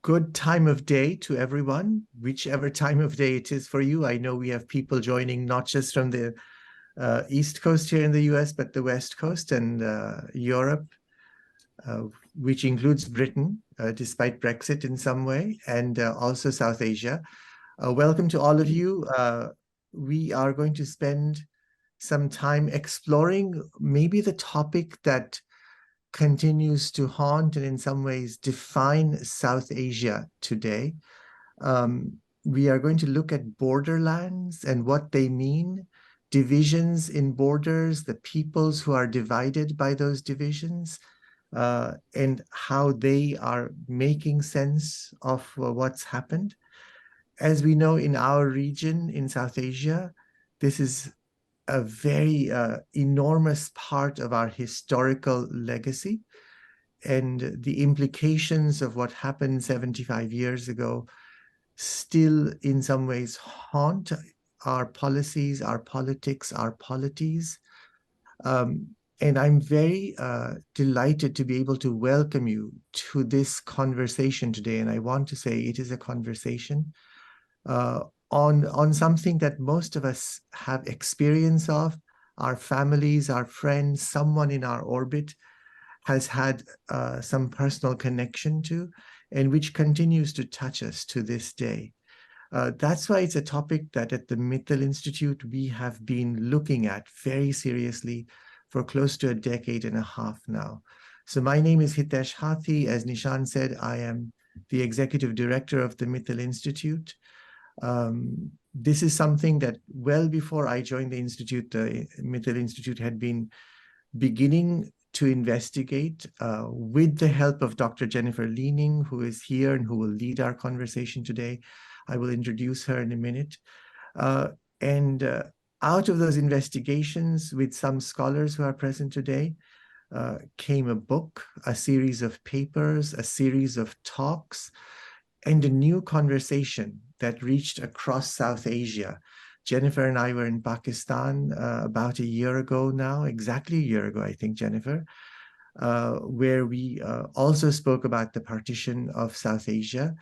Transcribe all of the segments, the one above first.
Good time of day to everyone, whichever time of day it is for you. I know we have people joining not just from the East Coast here in the US, but the West Coast and Europe, which includes Britain, despite Brexit in some way, and also South Asia. Welcome to all of you. We are going to spend some time exploring maybe the topic that continues to haunt and in some ways define South Asia today. We are going to look at borderlands and what they mean, divisions in borders, the peoples who are divided by those divisions, and how they are making sense of what's happened. As we know, in our region in South Asia, this is a very enormous part of our historical legacy, and the implications of what happened 75 years ago still in some ways haunt our policies, our politics, our polities. And I'm very delighted to be able to welcome you to this conversation today. And I want to say it is a conversation on something that most of us have experience of, our families, our friends, someone in our orbit has had some personal connection to, and which continues to touch us to this day. That's why it's a topic that at the Mittal Institute we have been looking at very seriously for close to a decade and a half now. So my name is Hitesh Hathi. As Nishan said, I am the executive director of the Mittal Institute. This is something that well before I joined the Institute, the Mittal Institute had been beginning to investigate with the help of Dr. Jennifer Leaning, who is here and who will lead our conversation today. I will introduce her in a minute. And out of those investigations with some scholars who are present today came a book, a series of papers, a series of talks, and a new conversation that reached across South Asia. Jennifer and I were in Pakistan about a year ago now, exactly a year ago, I think, Jennifer, where we also spoke about the partition of South Asia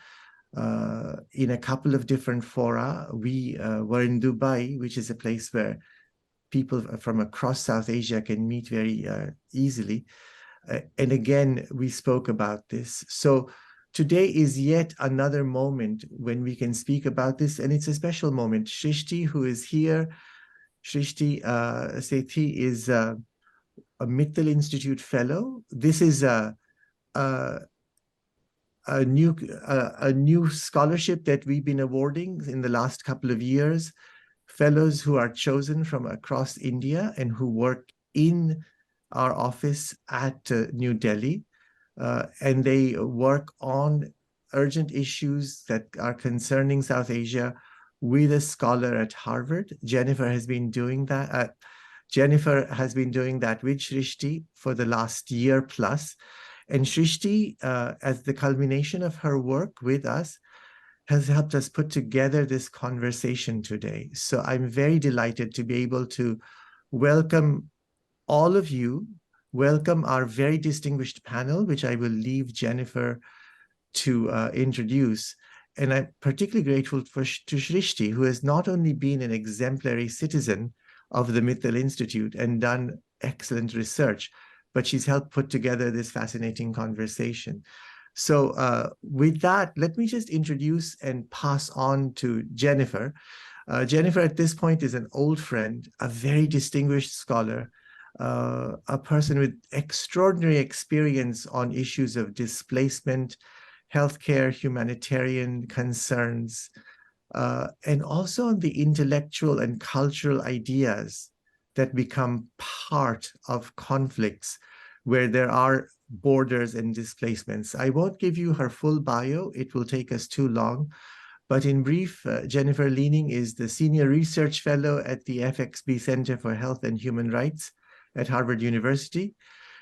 in a couple of different fora. We were in Dubai, which is a place where people from across South Asia can meet very easily. And again, we spoke about this. So today is yet another moment when we can speak about this, and it's a special moment. Shrishti, who is here, Shrishti Sethi is a Mittal Institute Fellow. This is a new scholarship that we've been awarding in the last couple of years. Fellows who are chosen from across India and who work in our office at New Delhi. And they work on urgent issues that are concerning South Asia with a scholar at Harvard. Jennifer has been doing that. Jennifer has been doing that with Shrishti for the last year plus. And Shrishti, as the culmination of her work with us, has helped us put together this conversation today. So I'm very delighted to be able to welcome all of you, welcome our very distinguished panel, which I will leave Jennifer to introduce. And I'm particularly grateful to Shrishti, who has not only been an exemplary citizen of the Mittal Institute and done excellent research, but she's helped put together this fascinating conversation. So with that, let me just introduce and pass on to Jennifer. Jennifer at this point is an old friend, a very distinguished scholar, a person with extraordinary experience on issues of displacement, healthcare, humanitarian concerns, and also on the intellectual and cultural ideas that become part of conflicts where there are borders and displacements. I won't give you her full bio, it will take us too long. But in brief, Jennifer Leaning is the Senior Research Fellow at the FXB Center for Health and Human Rights at Harvard University.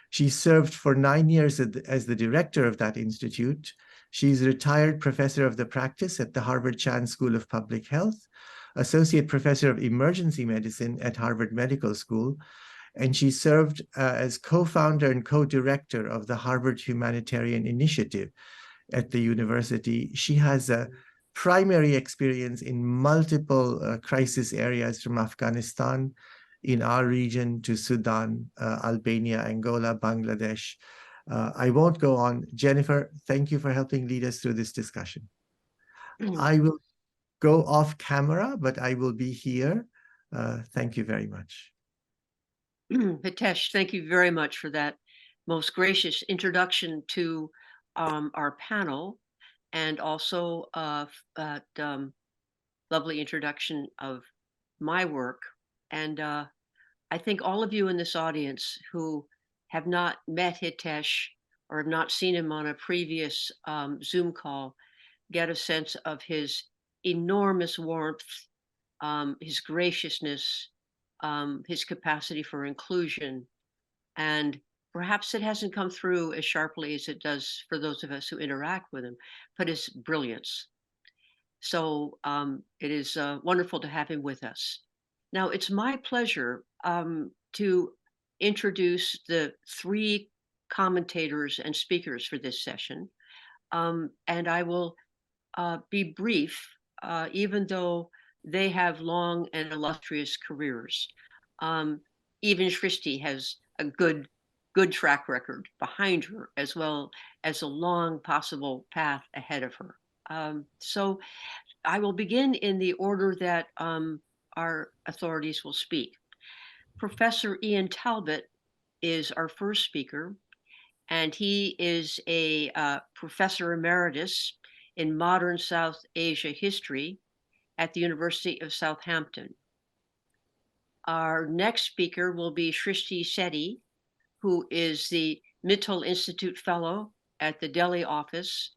She served for 9 years as the director of that institute. She's retired professor of the practice at the Harvard Chan School of Public Health, associate professor of emergency medicine at Harvard Medical School, and she served as co-founder and co-director of the Harvard Humanitarian Initiative. at the university. She has a primary experience in multiple crisis areas, from Afghanistan in our region to Sudan, Albania, Angola, Bangladesh. I won't go on. Jennifer, thank you for helping lead us through this discussion. I will go off camera, but I will be here. Thank you very much. Hitesh, thank you very much for that most gracious introduction to our panel, and also that lovely introduction of my work. And I think all of you in this audience who have not met Hitesh or have not seen him on a previous Zoom call get a sense of his enormous warmth, his graciousness, his capacity for inclusion. And perhaps it hasn't come through as sharply as it does for those of us who interact with him, but his brilliance. So it is wonderful to have him with us. Now, it's my pleasure to introduce the three commentators and speakers for this session. And I will be brief, even though they have long and illustrious careers. Even Srishti has a good track record behind her, as well as a long possible path ahead of her. So I will begin in the order that our authorities will speak. Professor Ian Talbot is our first speaker, and he is a professor emeritus in modern South Asia history at the University of Southampton. Our next speaker will be Srishti Sethi, who is the Mittal Institute Fellow at the Delhi office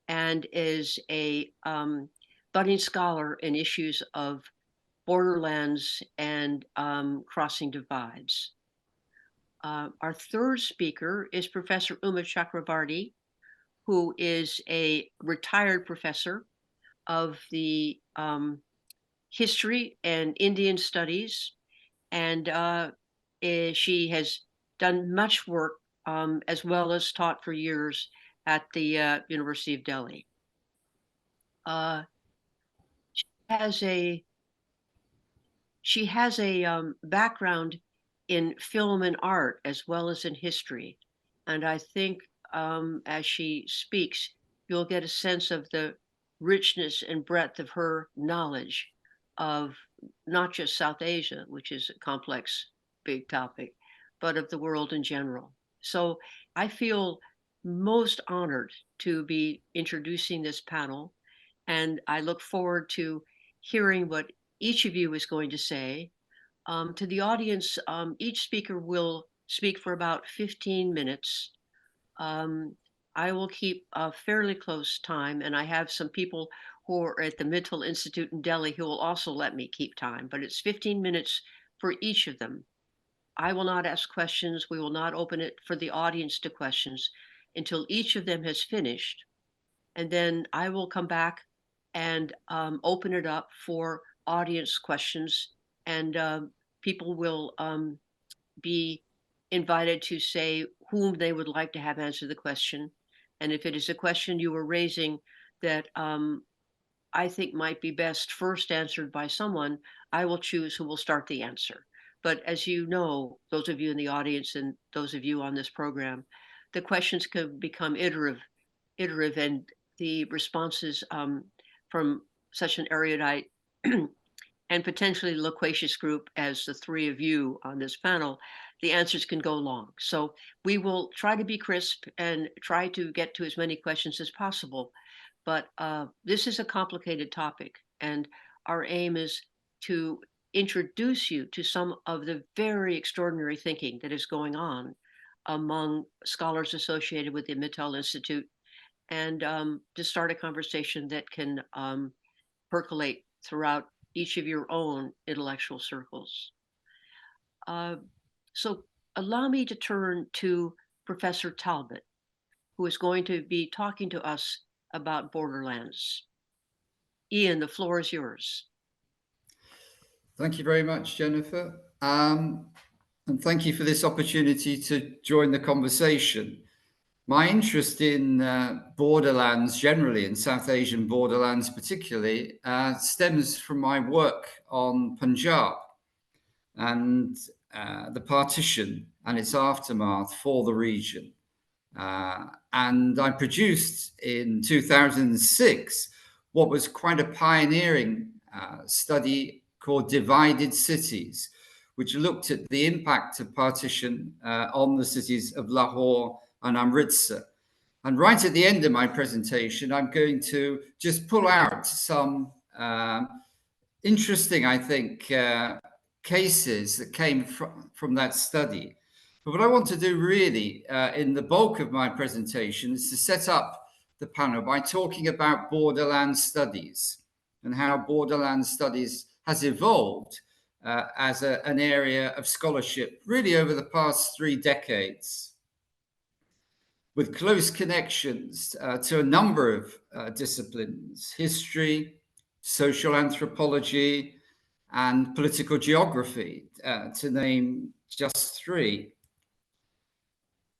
and is a budding scholar in issues of borderlands and crossing divides. Our third speaker is Professor Uma Chakravarti, who is a retired professor of the history and Indian studies, and she has done much work as well as taught for years at the University of Delhi. She has a background in film and art as well as in history, and I think as she speaks, you'll get a sense of the richness and breadth of her knowledge of not just South Asia, which is a complex, big topic, but of the world in general. So I feel most honored to be introducing this panel, and I look forward to hearing what each of you is going to say. To the audience, each speaker will speak for about 15 minutes. I will keep a fairly close time, and I have some people who are at the Mittal Institute in Delhi who will also let me keep time, but it's 15 minutes for each of them. I will not ask questions. We will not open it for the audience to questions until each of them has finished. And then I will come back and open it up for audience questions, and people will be invited to say whom they would like to have answer the question. And if it is a question you were raising that I think might be best first answered by someone, I will choose who will start the answer. But as you know, those of you in the audience and those of you on this program, the questions can become iterative, and the responses from such an erudite and potentially loquacious group as the three of you on this panel, the answers can go long. So we will try to be crisp and try to get to as many questions as possible. But this is a complicated topic, and our aim is to introduce you to some of the very extraordinary thinking that is going on among scholars associated with the Mittal Institute, and to start a conversation that can percolate throughout each of your own intellectual circles. So allow me to turn to Professor Talbot, who is going to be talking to us about Borderlands. Ian, the floor is yours. Thank you very much, Jennifer. And thank you for this opportunity to join the conversation. My interest in borderlands generally, in South Asian borderlands particularly, stems from my work on Punjab and the partition and its aftermath for the region. And I produced in 2006 what was quite a pioneering study called Divided Cities, which looked at the impact of partition on the cities of Lahore and Amritsar. And right at the end of my presentation, I'm going to just pull out some interesting, I think, cases that came from that study. But what I want to do really in the bulk of my presentation is to set up the panel by talking about borderland studies and how borderland studies has evolved as an area of scholarship really over the past 3 decades, with close connections to a number of disciplines: history, social anthropology, and political geography, to name just 3.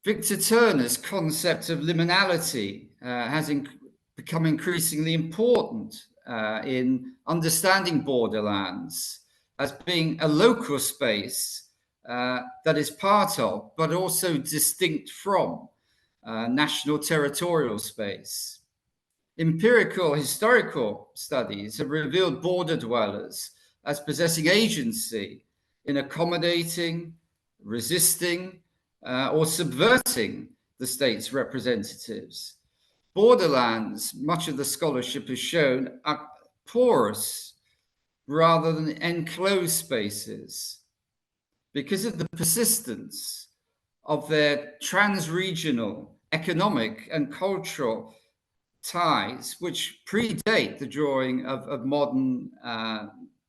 Victor Turner's concept of liminality has become increasingly important in understanding borderlands as being a local space that is part of, but also distinct from, national territorial space. Empirical historical studies have revealed border dwellers as possessing agency in accommodating, resisting, or subverting the state's representatives. Borderlands, much of the scholarship has shown, are porous rather than enclosed spaces because of the persistence of their trans-regional economic and cultural ties, which predate the drawing of modern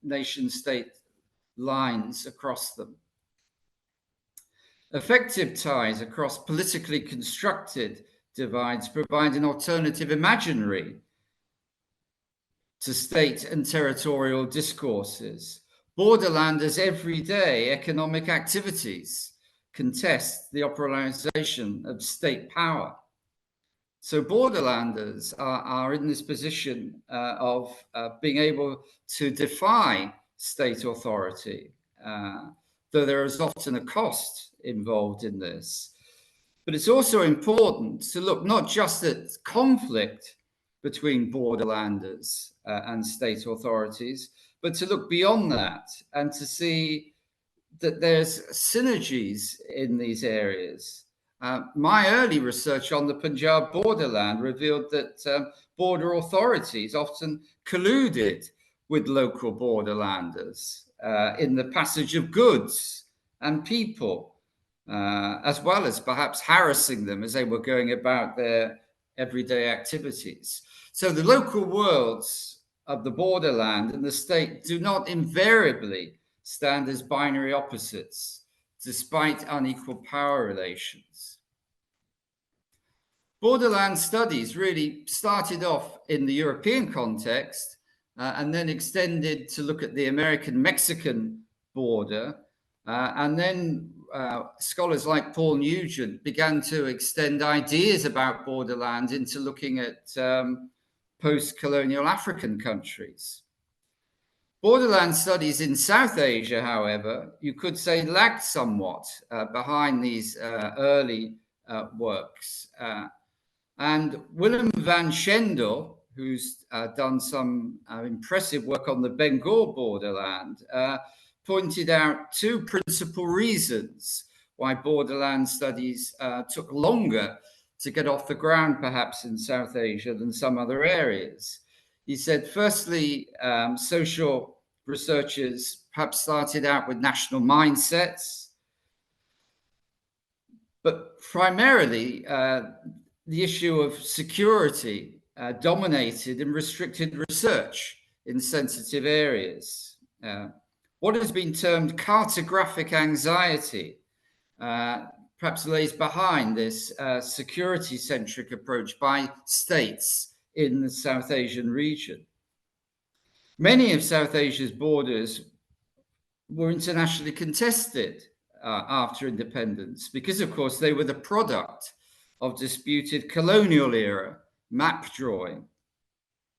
nation-state lines across them. Effective ties across politically constructed divides provide an alternative imaginary to state and territorial discourses. Borderlanders' everyday economic activities contest the operationalization of state power. So borderlanders are in this position of being able to defy state authority, though there is often a cost involved in this. But it's also important to look not just at conflict between borderlanders and state authorities, but to look beyond that and to see that there's synergies in these areas. My early research on the Punjab borderland revealed that border authorities often colluded with local borderlanders in the passage of goods and people, as well as perhaps harassing them as they were going about their everyday activities. So the local worlds of the borderland and the state do not invariably stand as binary opposites, despite unequal power relations. Borderland studies really started off in the European context and then extended to look at the American-Mexican border. And then scholars like Paul Nugent began to extend ideas about borderlands into looking at post-colonial African countries. Borderland studies in South Asia, however, you could say lagged somewhat behind these early works. And Willem van Schendel, who's done some impressive work on the Bengal borderland, pointed out 2 principal reasons why borderland studies took longer to get off the ground, perhaps in South Asia, than some other areas. He said, firstly, social researchers perhaps started out with national mindsets, but primarily the issue of security dominated and restricted research in sensitive areas. What has been termed cartographic anxiety perhaps lays behind this security-centric approach by states in the South Asian region. Many of South Asia's borders were internationally contested after independence because, of course, they were the product of disputed colonial era map drawing.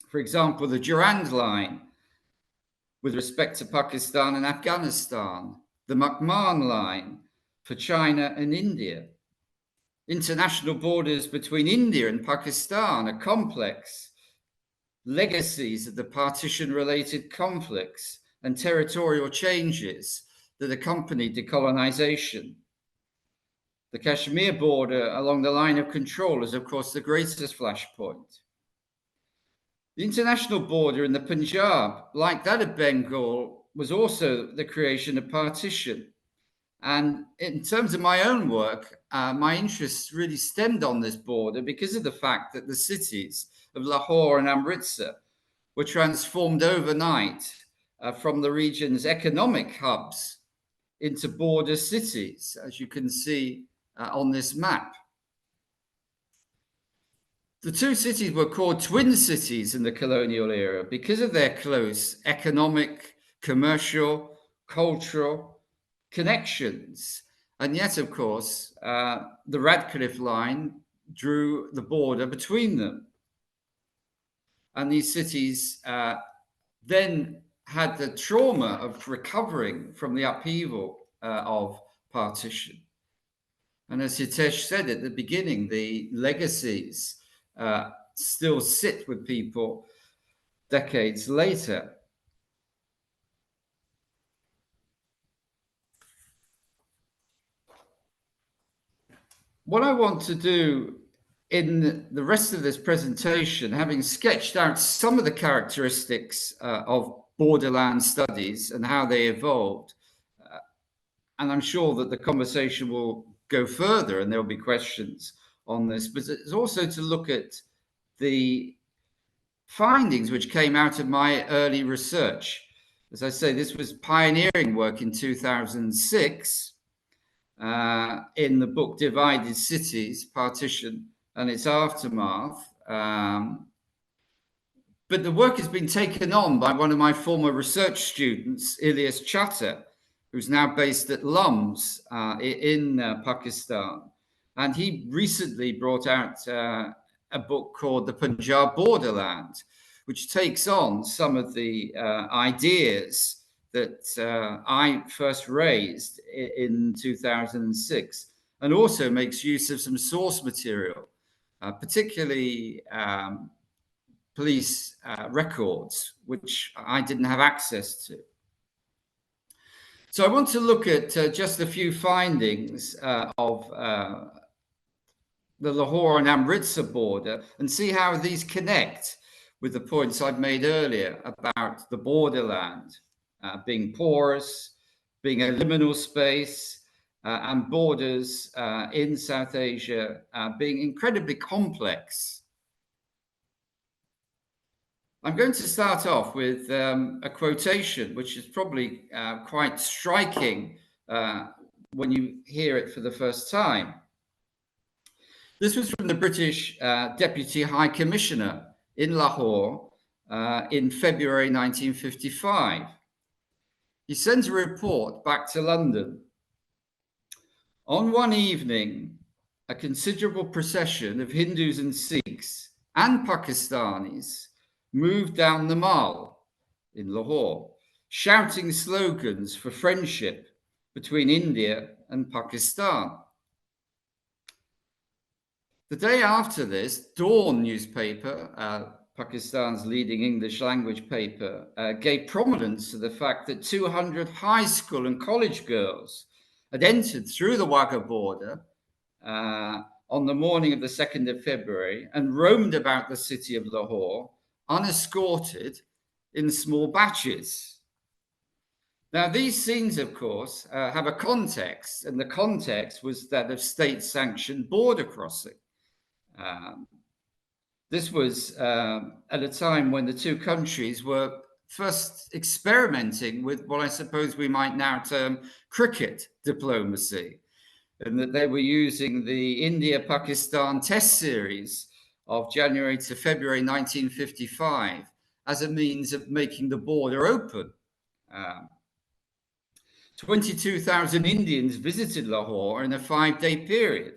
For example, the Durand Line with respect to Pakistan and Afghanistan, the McMahon Line for China and India. International borders between India and Pakistan are complex, legacies of the partition-related conflicts and territorial changes that accompanied decolonization. The Kashmir border along the line of control is, of course, the greatest flashpoint. The international border in the Punjab, like that of Bengal, was also the creation of partition. And in terms of my own work, my interests really stemmed on this border because of the fact that the cities of Lahore and Amritsar were transformed overnight from the region's economic hubs into border cities, as you can see on this map. The two cities were called twin cities in the colonial era because of their close economic, commercial, cultural connections. And yet, of course, the Radcliffe Line drew the border between them. And these cities then had the trauma of recovering from the upheaval of partition. And as Hitesh said at the beginning, the legacies still sit with people decades later. What I want to do in the rest of this presentation, having sketched out some of the characteristics of borderland studies and how they evolved, and I'm sure that the conversation will go further and there'll be questions on this, but it's also to look at the findings which came out of my early research. As I say, this was pioneering work in 2006 in the book Divided Cities, Partition and its Aftermath. But the work has been taken on by one of my former research students, Ilyas Chatter, who's now based at LUMS in Pakistan. And he recently brought out a book called The Punjab Borderland, which takes on some of the ideas that I first raised in 2006, and also makes use of some source material, particularly police records, which I didn't have access to. So I want to look at just a few findings of the Lahore and Amritsar border and see how these connect with the points I've made earlier about the borderland being porous, being a liminal space, and borders in South Asia being incredibly complex. I'm going to start off with a quotation, which is probably quite striking when you hear it for the first time. This was from the British Deputy High Commissioner in Lahore in February 1955. He sends a report back to London. On one evening, a considerable procession of Hindus and Sikhs and Pakistanis moved down the Mall in Lahore, shouting slogans for friendship between India and Pakistan. The day after this, Dawn newspaper, Pakistan's leading English language paper, gave prominence to the fact that 200 high school and college girls had entered through the Wagah border on the morning of the 2nd of February and roamed about the city of Lahore unescorted in small batches. Now, these scenes, of course, have a context, and the context was that of state-sanctioned border crossing. This was at a time when the two countries were first experimenting with what I suppose we might now term cricket diplomacy, and that they were using the India-Pakistan Test Series of January to February 1955 as a means of making the border open. 22,000 Indians visited Lahore in a 5-day period,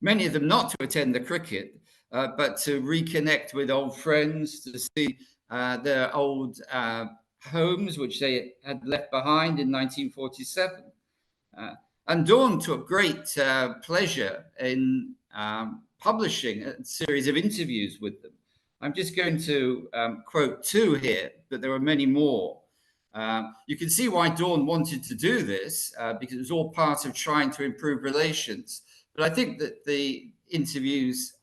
many of them not to attend the cricket, but to reconnect with old friends, to see their old homes, which they had left behind in 1947. And Dawn took great pleasure in publishing a series of interviews with them. I'm just going to quote two here, but there are many more. You can see why Dawn wanted to do this, because it was all part of trying to improve relations. But I think that the interviews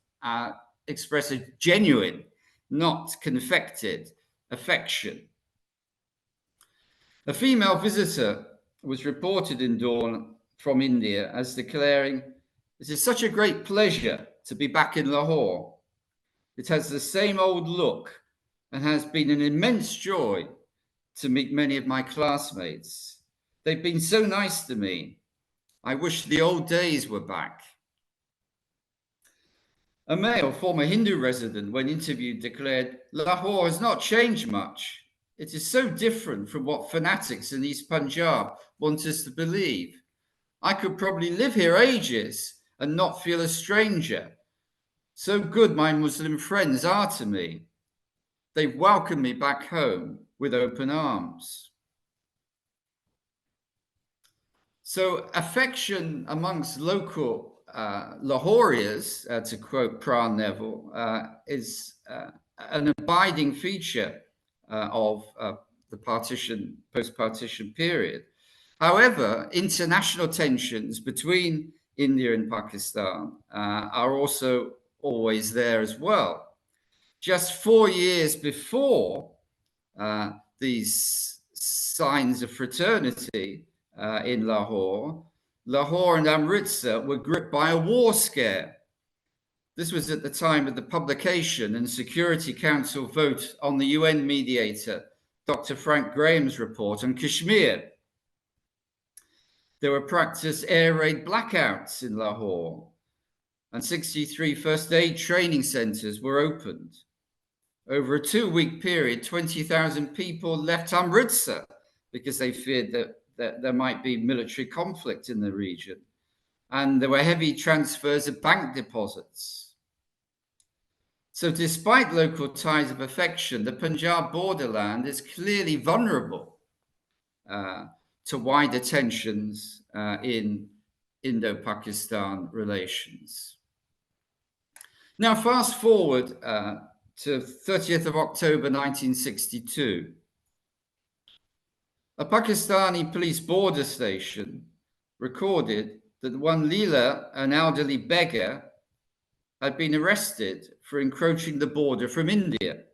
express a genuine, not confected, affection. A female visitor was reported in Dawn from India as declaring, "It is such a great pleasure to be back in Lahore. It has the same old look and has been an immense joy to meet many of my classmates. They've been so nice to me. I wish the old days were back." A male former Hindu resident, when interviewed, declared, "Lahore has not changed much. It is so different from what fanatics in East Punjab want us to believe. I could probably live here ages and not feel a stranger. So good my Muslim friends are to me. They've welcomed me back home with open arms." So affection amongst local Lahorians, to quote Pran Neville, is an abiding feature of the post-partition period. However, international tensions between India and Pakistan are also always there as well. Just 4 years before these signs of fraternity in Lahore, Lahore and Amritsar were gripped by a war scare. This was at the time of the publication and Security Council vote on the UN mediator, Dr. Frank Graham's report on Kashmir. There were practiced air raid blackouts in Lahore, and 63 first aid training centers were opened. Over a 2-week period, 20,000 people left Amritsar because they feared that there might be military conflict in the region. And there were heavy transfers of bank deposits. So despite local ties of affection, the Punjab borderland is clearly vulnerable to wider tensions in Indo-Pakistan relations. Now, fast forward to 30th of October 1962. A Pakistani police border station recorded that one Leela, an elderly beggar, had been arrested for encroaching the border from India.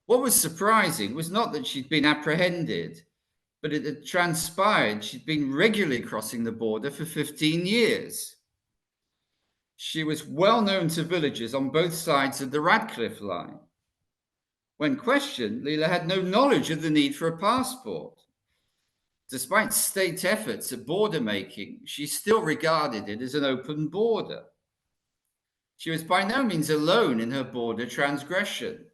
What was surprising was not that she'd been apprehended, but it had transpired she'd been regularly crossing the border for 15 years. She was well known to villagers on both sides of the Radcliffe line. When questioned, Leela had no knowledge of the need for a passport. Despite state efforts at border making, she still regarded it as an open border. She was by no means alone in her border transgression.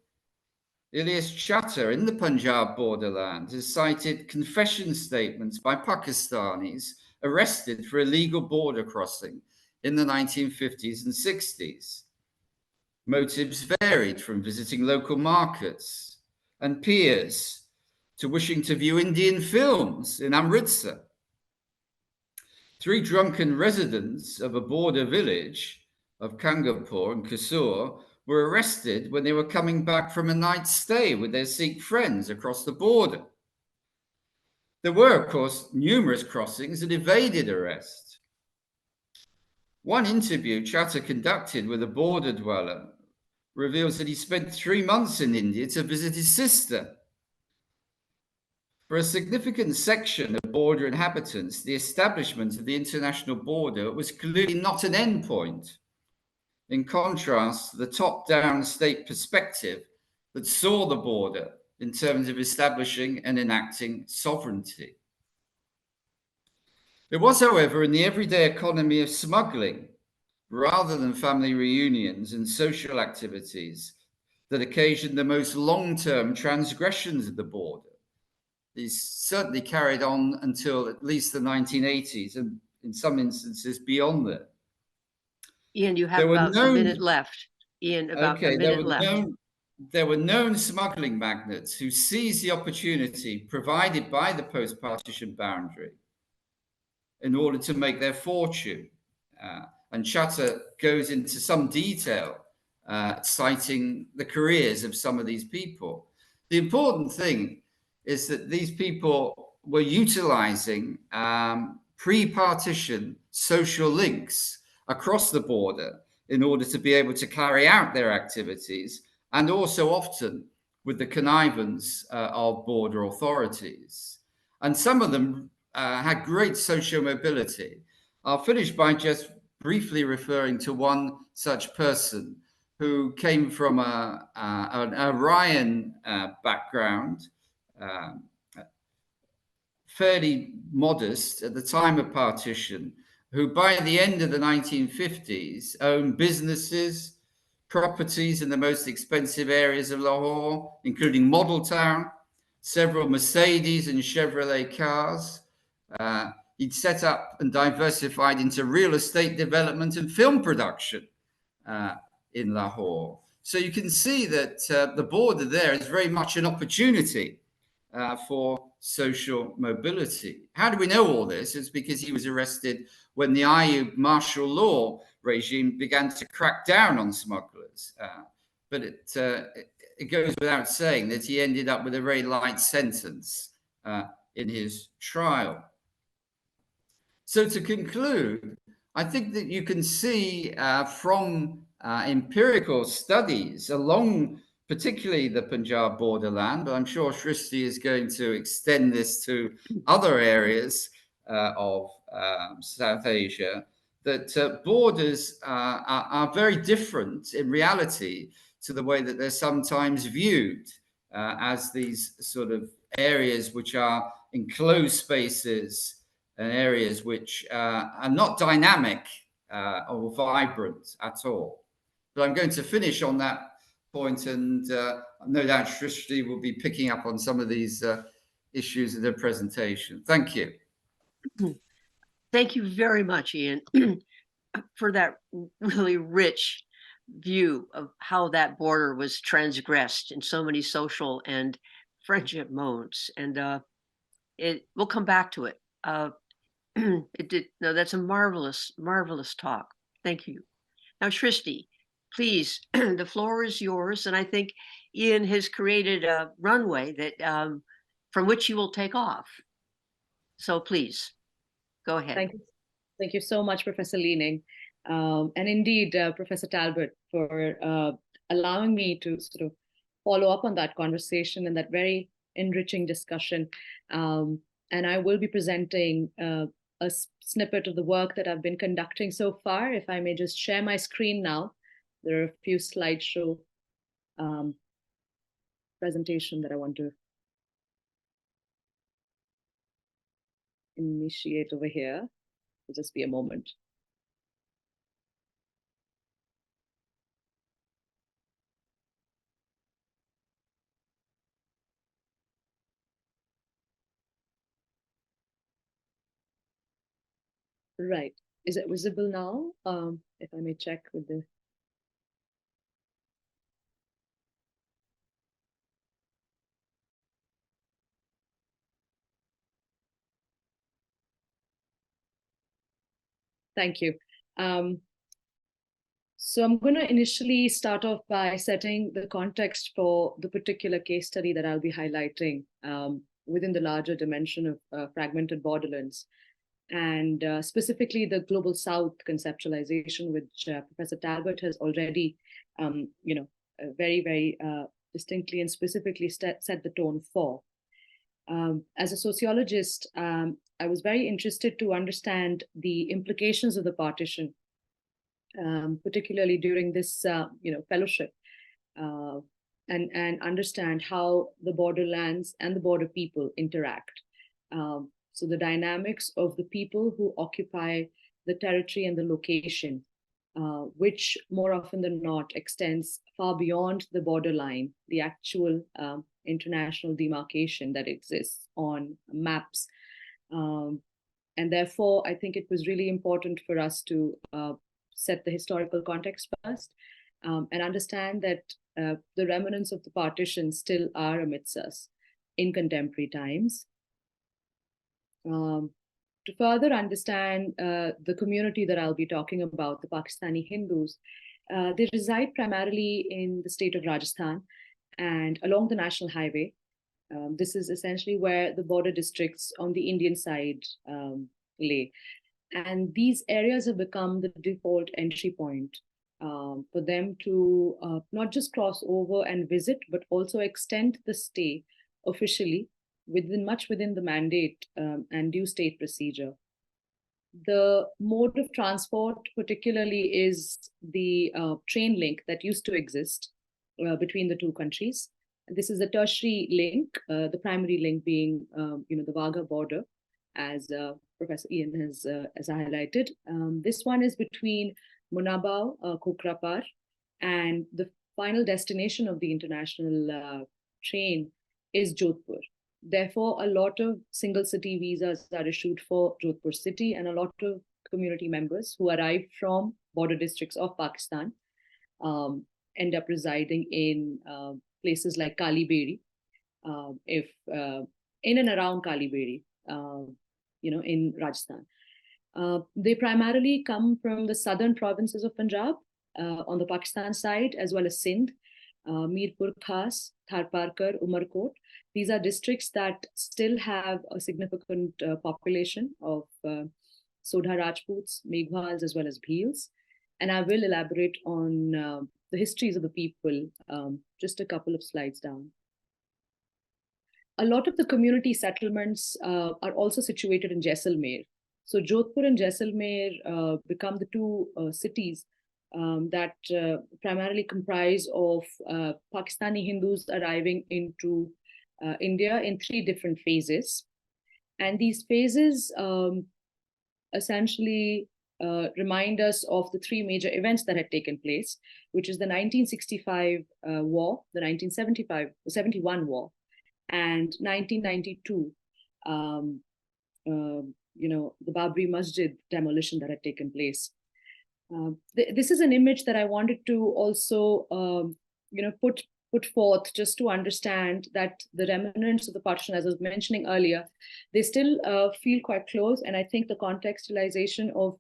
Ilyas Chatter in the Punjab borderland has cited confession statements by Pakistanis arrested for illegal border crossing in the 1950s and 60s. Motives varied from visiting local markets and piers to wishing to view Indian films in Amritsar. 3 drunken residents of a border village of Kangapur and Kasur were arrested when they were coming back from a night's stay with their Sikh friends across the border. There were, of course, numerous crossings that evaded arrest. One interview Chatter conducted with a border dweller reveals that he spent 3 months in India to visit his sister. For a significant section of border inhabitants, the establishment of the international border was clearly not an endpoint, in contrast to the top-down state perspective that saw the border in terms of establishing and enacting sovereignty. It was, however, in the everyday economy of smuggling, rather than family reunions and social activities, that occasioned the most long-term transgressions of the border. These certainly carried on until at least the 1980s, and in some instances beyond that. Ian, you have There were about a minute left. Ian, about a minute left. There were known smuggling magnates who seized the opportunity provided by the post-partition boundary in order to make their fortune. And Chatter goes into some detail, citing the careers of some of these people. The important thing is that these people were utilizing pre-partition social links across the border in order to be able to carry out their activities, and also often with the connivance of border authorities. And some of them had great socio-mobility. I'll finish by just briefly referring to one such person who came from an Aryan background, fairly modest at the time of partition, who by the end of the 1950s owned businesses, properties in the most expensive areas of Lahore, including Model Town, several Mercedes and Chevrolet cars. He'd set up and diversified into real estate development and film production in Lahore. So you can see that the border there is very much an opportunity for social mobility. How do we know all this? It's because he was arrested when the Ayub martial law regime began to crack down on smugglers. But it goes without saying that he ended up with a very light sentence in his trial. So to conclude, I think that you can see from empirical studies along particularly the Punjab borderland, but I'm sure Srishti is going to extend this to other areas of South Asia, that borders are very different in reality to the way that they're sometimes viewed as these sort of areas which are enclosed spaces and areas which are not dynamic or vibrant at all. But I'm going to finish on that point, and no doubt Srishti will be picking up on some of these issues in the presentation. Thank you. Thank you very much, Ian, for that really rich view of how that border was transgressed in so many social and friendship modes. And we'll come back to it. That's a marvelous, marvelous talk. Thank you. Now, Srishti, please, the floor is yours. And I think Ian has created a runway that from which you will take off. So please, go ahead. Thank you so much, Professor Leaning. And indeed, Professor Talbot, for allowing me to sort of follow up on that conversation and that very enriching discussion. And I will be presenting a snippet of the work that I've been conducting so far. If I may just share my screen now. There are a few slideshow presentation that I want to initiate over here. It'll just be a moment. Right. Is it visible now? If I may check with the... Thank you. So I'm going to initially start off by setting the context for the particular case study that I'll be highlighting within the larger dimension of fragmented borderlands, and specifically the Global South conceptualization, which Professor Talbot has already, very, very distinctly and specifically set the tone for. As a sociologist, I was very interested to understand the implications of the partition, particularly during this, fellowship, and understand how the borderlands and the border people interact. So the dynamics of the people who occupy the territory and the location, which more often than not extends far beyond the borderline, the actual international demarcation that exists on maps. And therefore, I think it was really important for us to set the historical context first, and understand that the remnants of the partition still are amidst us in contemporary times. To further understand the community that I'll be talking about, the Pakistani Hindus, they reside primarily in the state of Rajasthan and along the National Highway. This is essentially where the border districts on the Indian side lay. And these areas have become the default entry point for them to not just cross over and visit, but also extend the stay officially much within the mandate and due state procedure. The mode of transport particularly is the train link that used to exist between the two countries. This is a tertiary link, the primary link being the Wagah border, as Professor Ian has highlighted. This one is between Munabao, Kokrapar, and the final destination of the international train is Jodhpur. Therefore, a lot of single city visas are issued for Jodhpur city, and a lot of community members who arrive from border districts of Pakistan end up residing in places like Kaliberi, in and around Kaliberi, in Rajasthan. They primarily come from the southern provinces of Punjab on the Pakistan side, as well as Sindh, Mirpur Khas, Tharparkar, Umarkot. These are districts that still have a significant population of Sodha Rajputs, Meghwals, as well as Bhils. And I will elaborate on the histories of the people just a couple of slides down. A lot of the community settlements are also situated in Jaisalmer. So Jodhpur and Jaisalmer become the two cities that primarily comprise of Pakistani Hindus arriving into India in 3 different phases. And these phases essentially remind us of the 3 major events that had taken place, which is the 1965 war, the 1971 war, and 1992, the Babri Masjid demolition that had taken place. This is an image that I wanted to also, put forth just to understand that the remnants of the partition, as I was mentioning earlier, they still feel quite close. And I think the contextualization of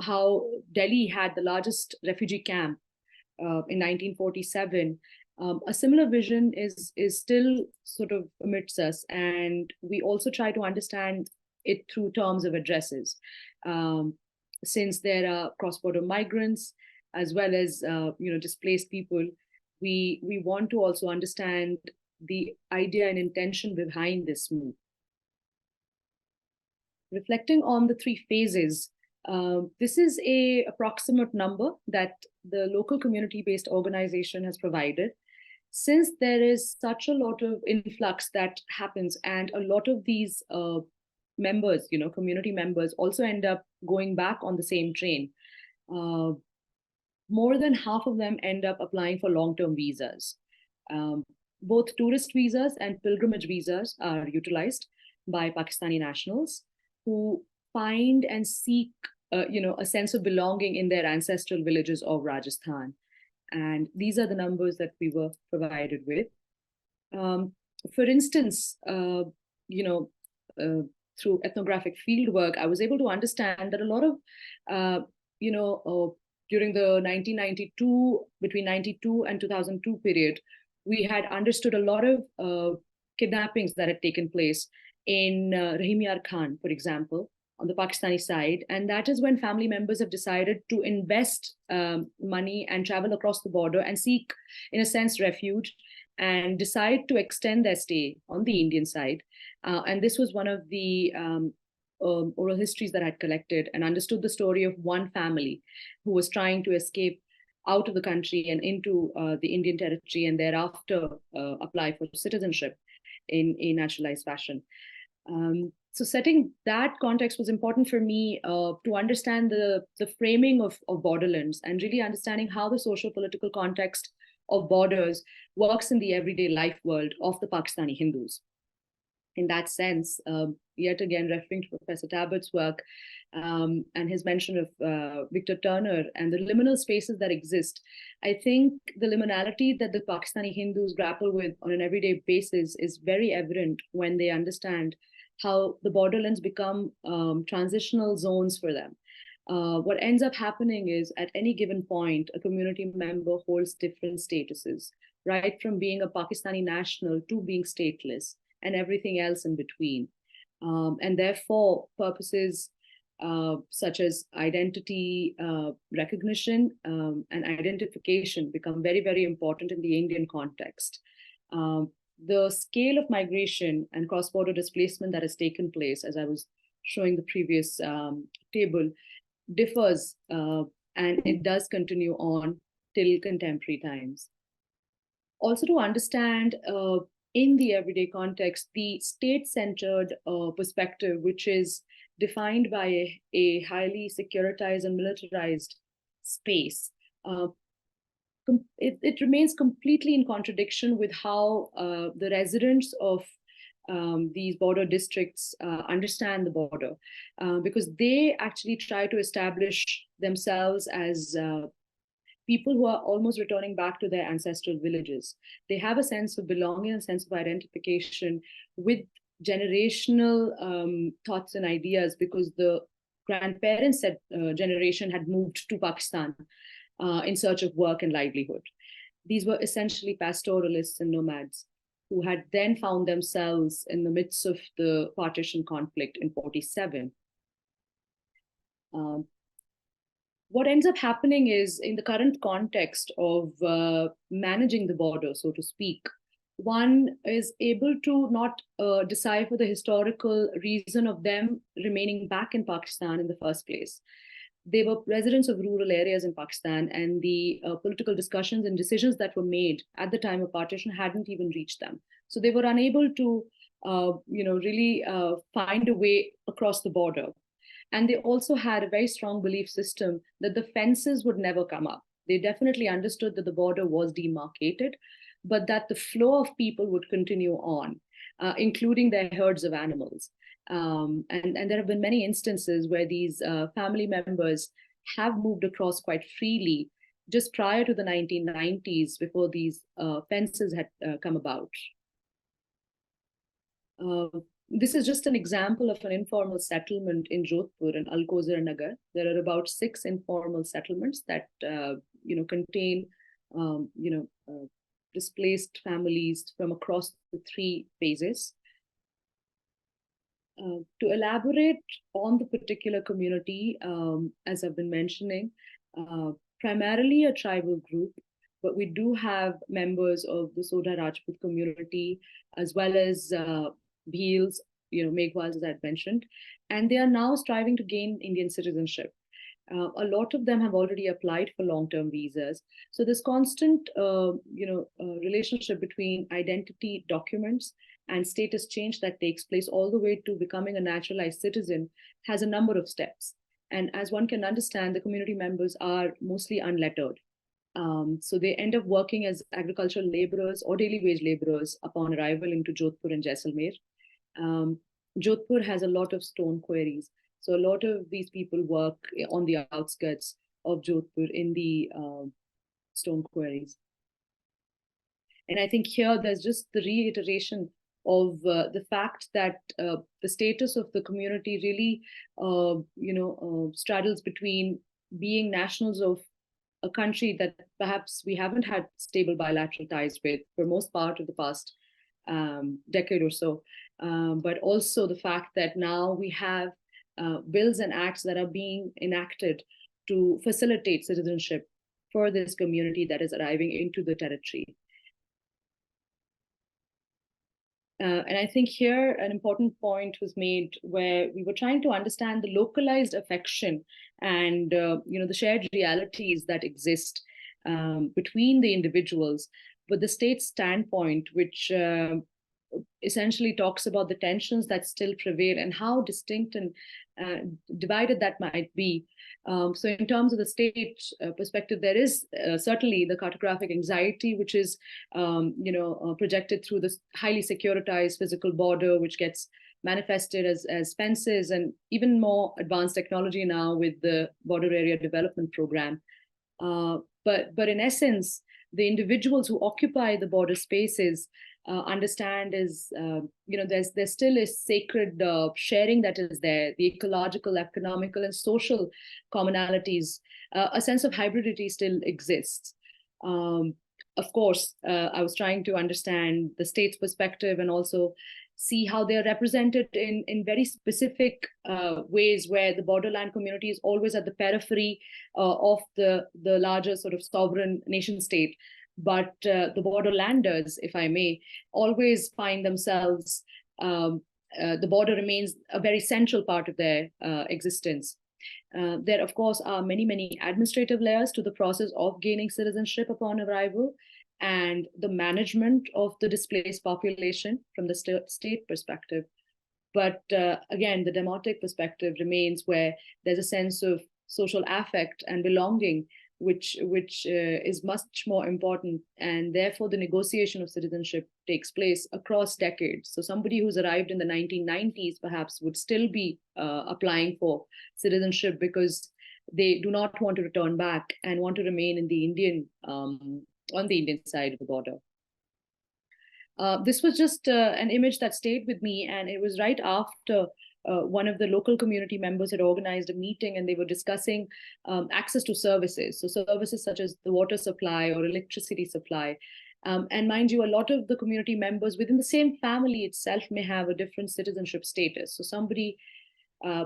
how Delhi had the largest refugee camp in 1947, a similar vision is still sort of amidst us. And we also try to understand it through terms of addresses. Since there are cross-border migrants, as well as displaced people, we want to also understand the idea and intention behind this move. Reflecting on the 3 phases, this is an approximate number that the local community-based organization has provided. Since there is such a lot of influx that happens, and a lot of these members, community members also end up going back on the same train, more than half of them end up applying for long-term visas. Both tourist visas and pilgrimage visas are utilized by Pakistani nationals who find and seek a sense of belonging in their ancestral villages of Rajasthan. And these are the numbers that we were provided with. For instance, through ethnographic fieldwork, I was able to understand that a lot of, during the 1992, between 92 and 2002 period, we had understood a lot of kidnappings that had taken place in Rahim Yar Khan, for example, on the Pakistani side. And that is when family members have decided to invest money and travel across the border and seek, in a sense, refuge, and decide to extend their stay on the Indian side. And this was one of the oral histories that I had collected, and understood the story of one family who was trying to escape out of the country and into the Indian territory, and thereafter apply for citizenship in a naturalized fashion. So setting that context was important for me to understand the framing of borderlands, and really understanding how the social political context of borders works in the everyday life world of the Pakistani Hindus. in that sense, yet again, referring to Professor Tabbitt's work and his mention of Victor Turner and the liminal spaces that exist, I think the liminality that the Pakistani Hindus grapple with on an everyday basis is very evident when they understand how the borderlands become transitional zones for them. What ends up happening is at any given point, a community member holds different statuses, right from being a Pakistani national to being stateless and everything else in between. And therefore, purposes such as identity recognition and identification become very, very important in the Indian context. The scale of migration and cross-border displacement that has taken place, as I was showing the previous table, differs and it does continue on till contemporary times. Also, to understand in the everyday context, the state-centered perspective, which is defined by a highly securitized and militarized space, it remains completely in contradiction with how the residents of these border districts understand the border, because they actually try to establish themselves as people who are almost returning back to their ancestral villages. They have a sense of belonging, a sense of identification with generational thoughts and ideas, because the grandparents' generation had moved to Pakistan in search of work and livelihood. These were essentially pastoralists and nomads who had then found themselves in the midst of the partition conflict in 47. What ends up happening is, in the current context of managing the border, so to speak, one is able to not decipher the historical reason of them remaining back in Pakistan in the first place. They were residents of rural areas in Pakistan, and the political discussions and decisions that were made at the time of partition hadn't even reached them. So they were unable to, really find a way across the border. And they also had a very strong belief system that the fences would never come up. They definitely understood that the border was demarcated, but that the flow of people would continue on, including their herds of animals. And there have been many instances where these family members have moved across quite freely just prior to the 1990s, before these fences had come about. This is just an example of an informal settlement in Jodhpur and Alkozar Nagar. There are about 6 informal settlements that contain displaced families from across the 3 phases. To elaborate on the particular community, as I've been mentioning, primarily a tribal group, but we do have members of the Sodha Rajput community, as well as Bhils, Meghwals, as I'd mentioned, and they are now striving to gain Indian citizenship. A lot of them have already applied for long-term visas. So this constant, relationship between identity documents and status change that takes place all the way to becoming a naturalized citizen has a number of steps. And as one can understand, the community members are mostly unlettered. So they end up working as agricultural laborers or daily wage laborers upon arrival into Jodhpur and Jaisalmer. Jodhpur has a lot of stone quarries. So a lot of these people work on the outskirts of Jodhpur in the stone quarries. And I think here there's just the reiteration of the fact that the status of the community really, straddles between being nationals of a country that perhaps we haven't had stable bilateral ties with for most part of the past decade or so, but also the fact that now we have bills and acts that are being enacted to facilitate citizenship for this community that is arriving into the territory. And I think here an important point was made where we were trying to understand the localized affection and the shared realities that exist between the individuals, but the state's standpoint, which essentially talks about the tensions that still prevail and how distinct and divided that might be. So in terms of the state perspective, there is certainly the cartographic anxiety, which is projected through this highly securitized physical border, which gets manifested as fences and even more advanced technology now with the Border Area Development Program. But in essence, the individuals who occupy the border spaces understand is, there's still a sacred sharing that is there, the ecological, economical, and social commonalities. A sense of hybridity still exists. Of course, I was trying to understand the state's perspective and also see how they're represented in very specific ways, where the borderland community is always at the periphery of the larger sort of sovereign nation state. But the borderlanders, if I may, always find themselves, the border remains a very central part of their existence. There, of course, are many, many administrative layers to the process of gaining citizenship upon arrival, and the management of the displaced population from the state perspective. But again, the demotic perspective remains, where there's a sense of social affect and belonging, which is much more important, and therefore the negotiation of citizenship takes place across decades. So somebody who's arrived in the 1990s perhaps would still be applying for citizenship because they do not want to return back and want to remain in the Indian on the Indian side of the border. This was just an image that stayed with me, and it was right after one of the local community members had organized a meeting, and they were discussing access to services. So services such as the water supply or electricity supply. And mind you, a lot of the community members within the same family itself may have a different citizenship status. So somebody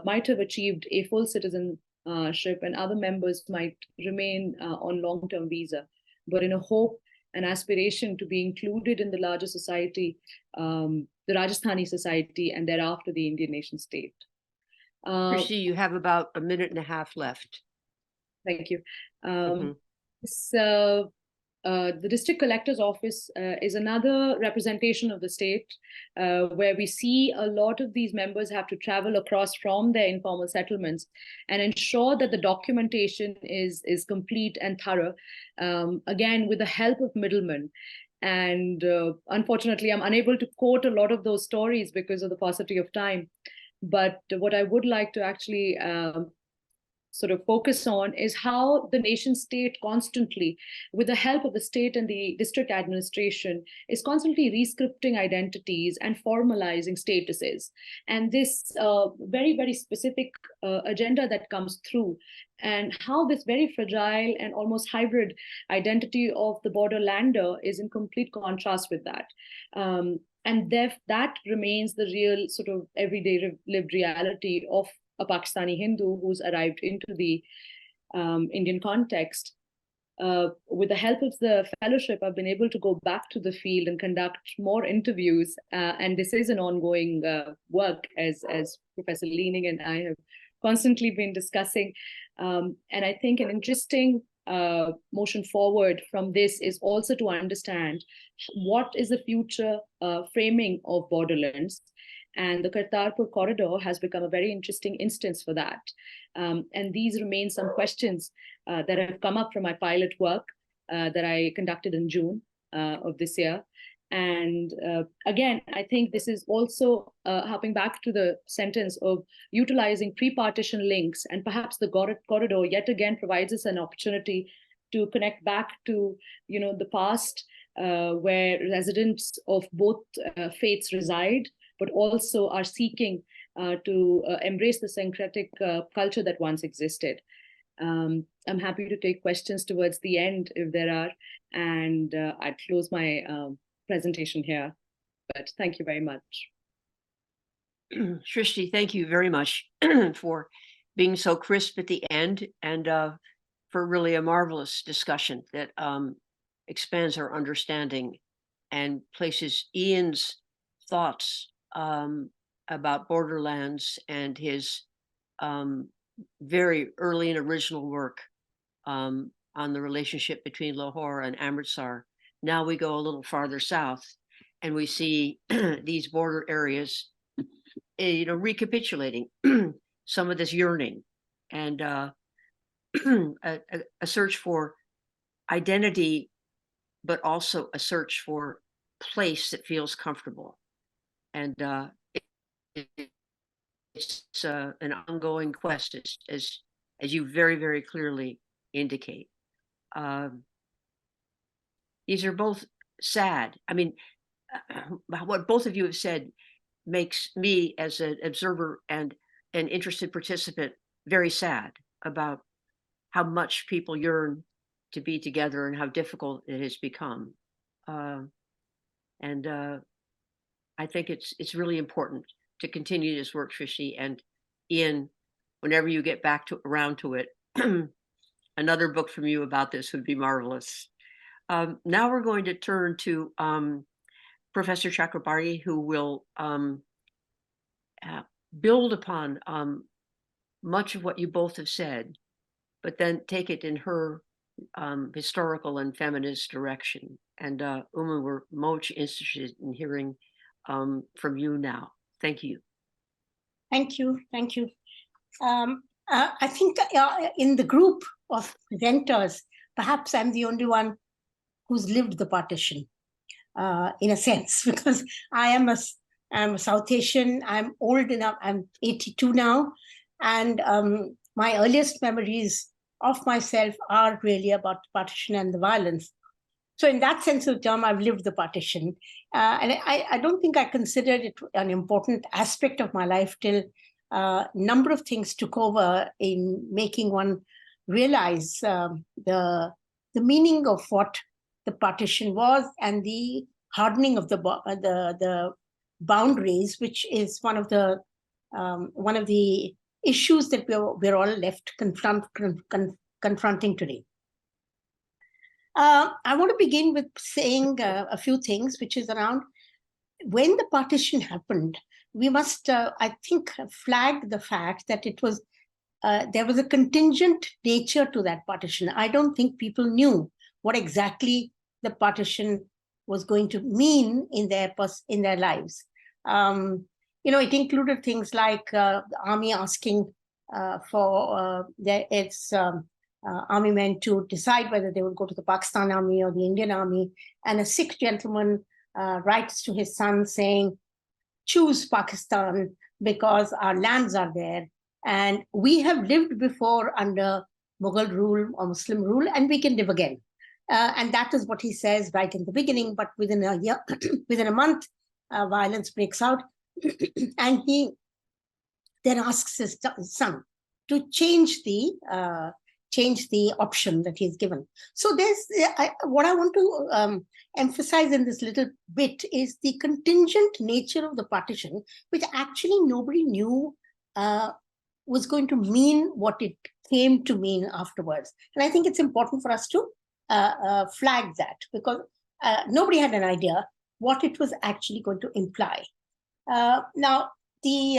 might have achieved a full citizenship, and other members might remain on long-term visa. But in a hope and aspiration to be included in the larger society, the Rajasthani society, and thereafter the Indian nation state. Christy, you have about a minute and a half left. Thank you. The district collector's office is another representation of the state, where we see a lot of these members have to travel across from their informal settlements and ensure that the documentation is complete and thorough, again, with the help of middlemen. And unfortunately, I'm unable to quote a lot of those stories because of the paucity of time. But what I would like to actually sort of focus on is how the nation state constantly, with the help of the state and the district administration, is constantly rescripting identities and formalizing statuses. And this very, very specific agenda that comes through, and how this very fragile and almost hybrid identity of the borderlander is in complete contrast with that. And that remains the real sort of everyday lived reality of a Pakistani Hindu who's arrived into the Indian context. With the help of the fellowship, I've been able to go back to the field and conduct more interviews. And this is an ongoing work, as Professor Leaning and I have constantly been discussing. And I think an interesting motion forward from this is also to understand what is the future framing of borderlands. And the Kartarpur corridor has become a very interesting instance for that. And these remain some questions that have come up from my pilot work that I conducted in June of this year. And again, I think this is also harping back to the sentence of utilizing pre-partition links, and perhaps the corridor yet again provides us an opportunity to connect back to, the past where residents of both faiths reside, but also are seeking to embrace the syncretic culture that once existed. I'm happy to take questions towards the end if there are, and I'd close my presentation here, but thank you very much. Shrishti, thank you very much for being so crisp at the end, and for really a marvelous discussion that expands our understanding and places Ian's thoughts about Borderlands and his very early and original work on the relationship between Lahore and Amritsar. Now we go a little farther south, and we see these border areas, recapitulating some of this yearning and a search for identity, but also a search for place that feels comfortable. And it's an ongoing quest, as you very, very clearly indicate. These are both sad. I mean, what both of you have said makes me, as an observer and an interested participant, very sad about how much people yearn to be together and how difficult it has become. I think it's really important to continue this work, Srishti, and Ian, whenever you get back around to it, another book from you about this would be marvelous. Now we're going to turn to Professor Chakrabarty, who will build upon much of what you both have said, but then take it in her historical and feminist direction. And Uma, we're much interested in hearing from you now. Thank you. Thank you. Thank you. I think in the group of presenters, perhaps I'm the only one who's lived the partition, in a sense, because I'm a South Asian. I'm old enough. I'm 82 now, and my earliest memories of myself are really about the partition and the violence. So in that sense of the term, I've lived the partition. And I don't think I considered it an important aspect of my life till a number of things took over in making one realize the meaning of what the partition was and the hardening of the boundaries, which is one of the issues that we're all left confronting today. I want to begin with saying a few things, which is around when the partition happened. We must, I think, flag the fact that it was there was a contingent nature to that partition. I don't think people knew what exactly the partition was going to mean in their lives. It included things like the army asking for its army men to decide whether they would go to the Pakistan army or the Indian army. And a Sikh gentleman writes to his son saying, choose Pakistan because our lands are there. And we have lived before under Mughal rule or Muslim rule, and we can live again. And that is what he says right in the beginning. But within a year, within a month, violence breaks out. And he then asks his son to change the option that he's given. So there's what I want to emphasize in this little bit is the contingent nature of the partition, which actually nobody knew was going to mean what it came to mean afterwards. And I think it's important for us to flag that, because nobody had an idea what it was actually going to imply. Now, the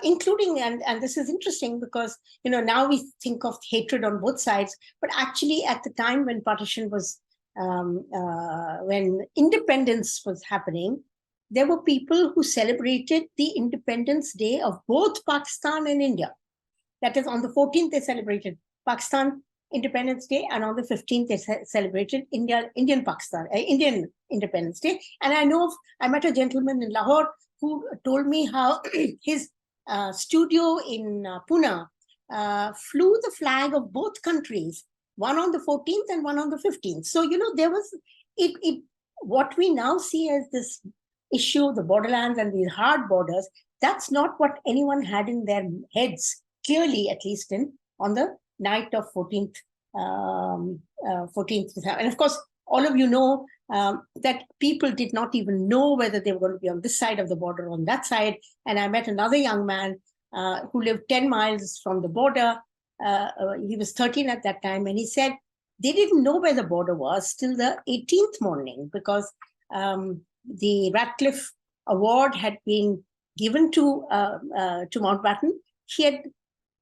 including, and this is interesting because, now we think of hatred on both sides, but actually at the time when partition was, when independence was happening, there were people who celebrated the Independence Day of both Pakistan and India. That is, on the 14th, they celebrated Pakistan Independence Day, and on the 15th, they celebrated Indian Independence Day. And I met a gentleman in Lahore who told me how his studio in Pune flew the flag of both countries, one on the 14th and one on the 15th. So, there was what we now see as this issue of the borderlands and these hard borders. That's not what anyone had in their heads, clearly, at least on the night of 14th. And of course, all of you know that people did not even know whether they were going to be on this side of the border or on that side. And I met another young man who lived 10 miles from the border. He was 13 at that time. And he said they didn't know where the border was till the 18th morning, because the Radcliffe Award had been given to Mountbatten. He had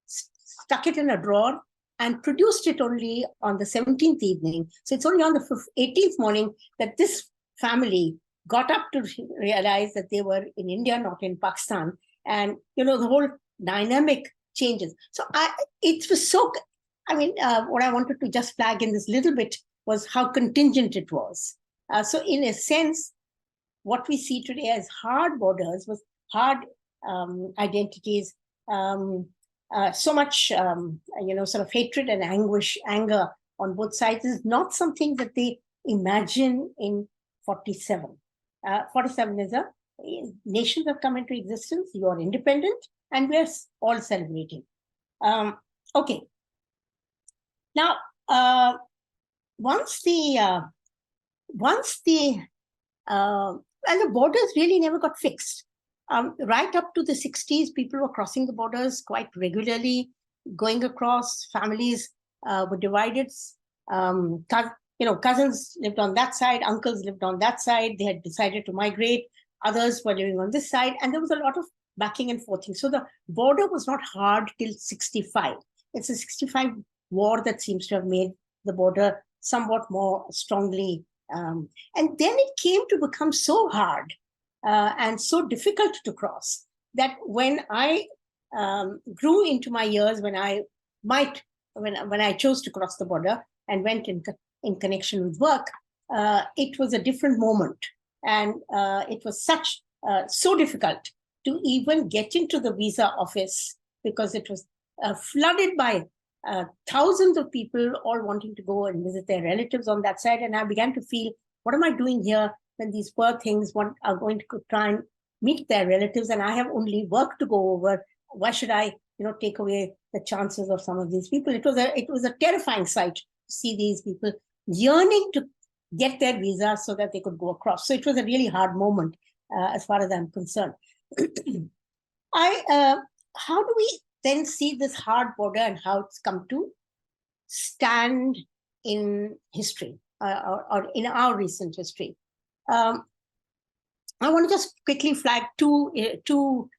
stuck it in a drawer and produced it only on the 17th evening. So it's only on the 18th morning that this family got up to realize that they were in India, not in Pakistan. And, the whole dynamic changes. So it was so, what I wanted to just flag in this little bit was how contingent it was. So in a sense, what we see today as hard borders was hard identities, so much, sort of hatred and anguish, anger on both sides is not something that they imagine in 47. 47 is nations have come into existence, you are independent, and we're all celebrating. Okay. Now, once the borders really never got fixed. Right up to the 60s, people were crossing the borders quite regularly, going across. Families were divided. Cousins lived on that side, uncles lived on that side. They had decided to migrate. Others were living on this side, and there was a lot of backing and forthing. So the border was not hard till 65. It's the 65 war that seems to have made the border somewhat more strongly. And then it came to become so hard and so difficult to cross that when I grew into my years, when I chose to cross the border and went in connection with work, it was a different moment. And it was so difficult to even get into the visa office because it was flooded by thousands of people all wanting to go and visit their relatives on that side. And I began to feel, what am I doing here when these poor things are going to try and meet their relatives and I have only work to go over? Why should I, take away the chances of some of these people? It was a terrifying sight to see these people yearning to get their visa so that they could go across. So it was a really hard moment as far as I'm concerned. How do we then see this hard border and how it's come to stand in history or in our recent history? I want to just quickly flag two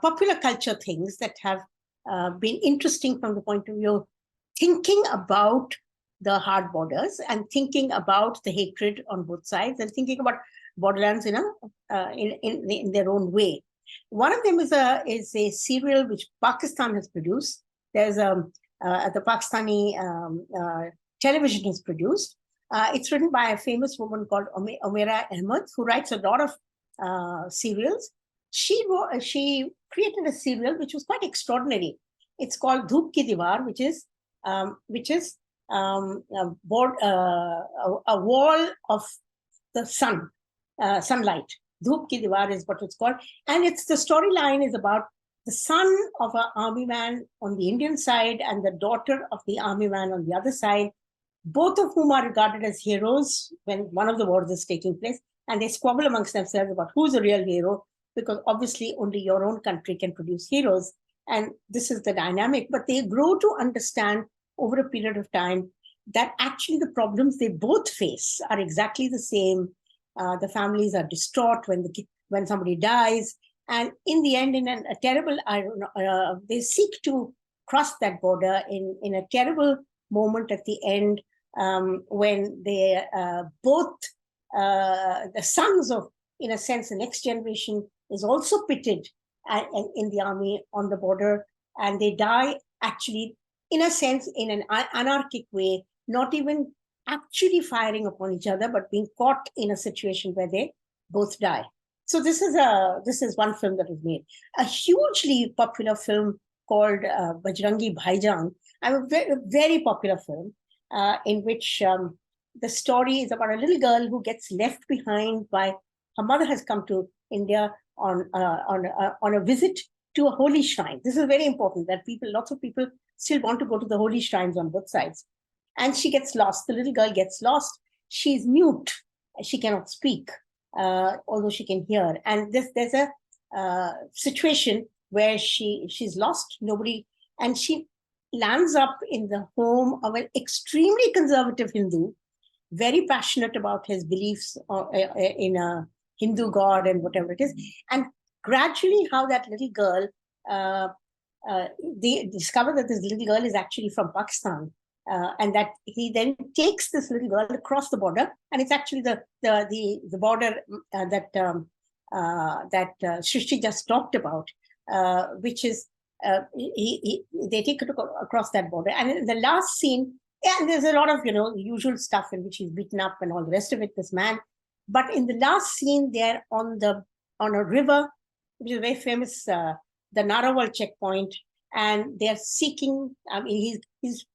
popular culture things that have been interesting from the point of view of thinking about the hard borders and thinking about the hatred on both sides and thinking about borderlands in their own way. One of them is a serial which Pakistan has produced. There's the Pakistani television has produced. It's written by a famous woman called Umaira Ahmed, who writes a lot of serials. She created a serial which was quite extraordinary. It's called Dhoop Ki Diwar, which is a wall of the sunlight. Dhoop Ki Diwar is what it's called. And the storyline is about the son of an army man on the Indian side and the daughter of the army man on the other side, both of whom are regarded as heroes when one of the wars is taking place. And they squabble amongst themselves about who's the real hero, because obviously only your own country can produce heroes. And this is the dynamic. But they grow to understand over a period of time that actually the problems they both face are exactly the same. The families are distraught when somebody dies. And in the end, in a terrible, they seek to cross that border in a terrible moment at the end when they both, the sons of, in a sense, the next generation is also pitted in the army on the border, and they die actually, in a sense, in an anarchic way, not even actually firing upon each other, but being caught in a situation where they both die. So this is one film that was made. A hugely popular film called Bajrangi Bhaijaan, a very, very popular film in which the story is about a little girl who gets left behind by her mother has come to India on a visit to a holy shrine. This is very important that lots of people still want to go to the holy shrines on both sides. And she gets lost. The little girl gets lost. She's mute. She cannot speak, although she can hear. And there's a situation where she's lost. And she lands up in the home of an extremely conservative Hindu, very passionate about his beliefs in a Hindu god and whatever it is. And gradually how that little girl, they discover that this little girl is actually from Pakistan. And that he then takes this little girl across the border, and it's actually the border that Srishti just talked about, which is they take it across that border. And in the last scene, and there's a lot of, usual stuff in which he's beaten up and all the rest of it, this man. But in the last scene, they're on a river, which is very famous, the Narawal checkpoint, and they're seeking. I mean, he's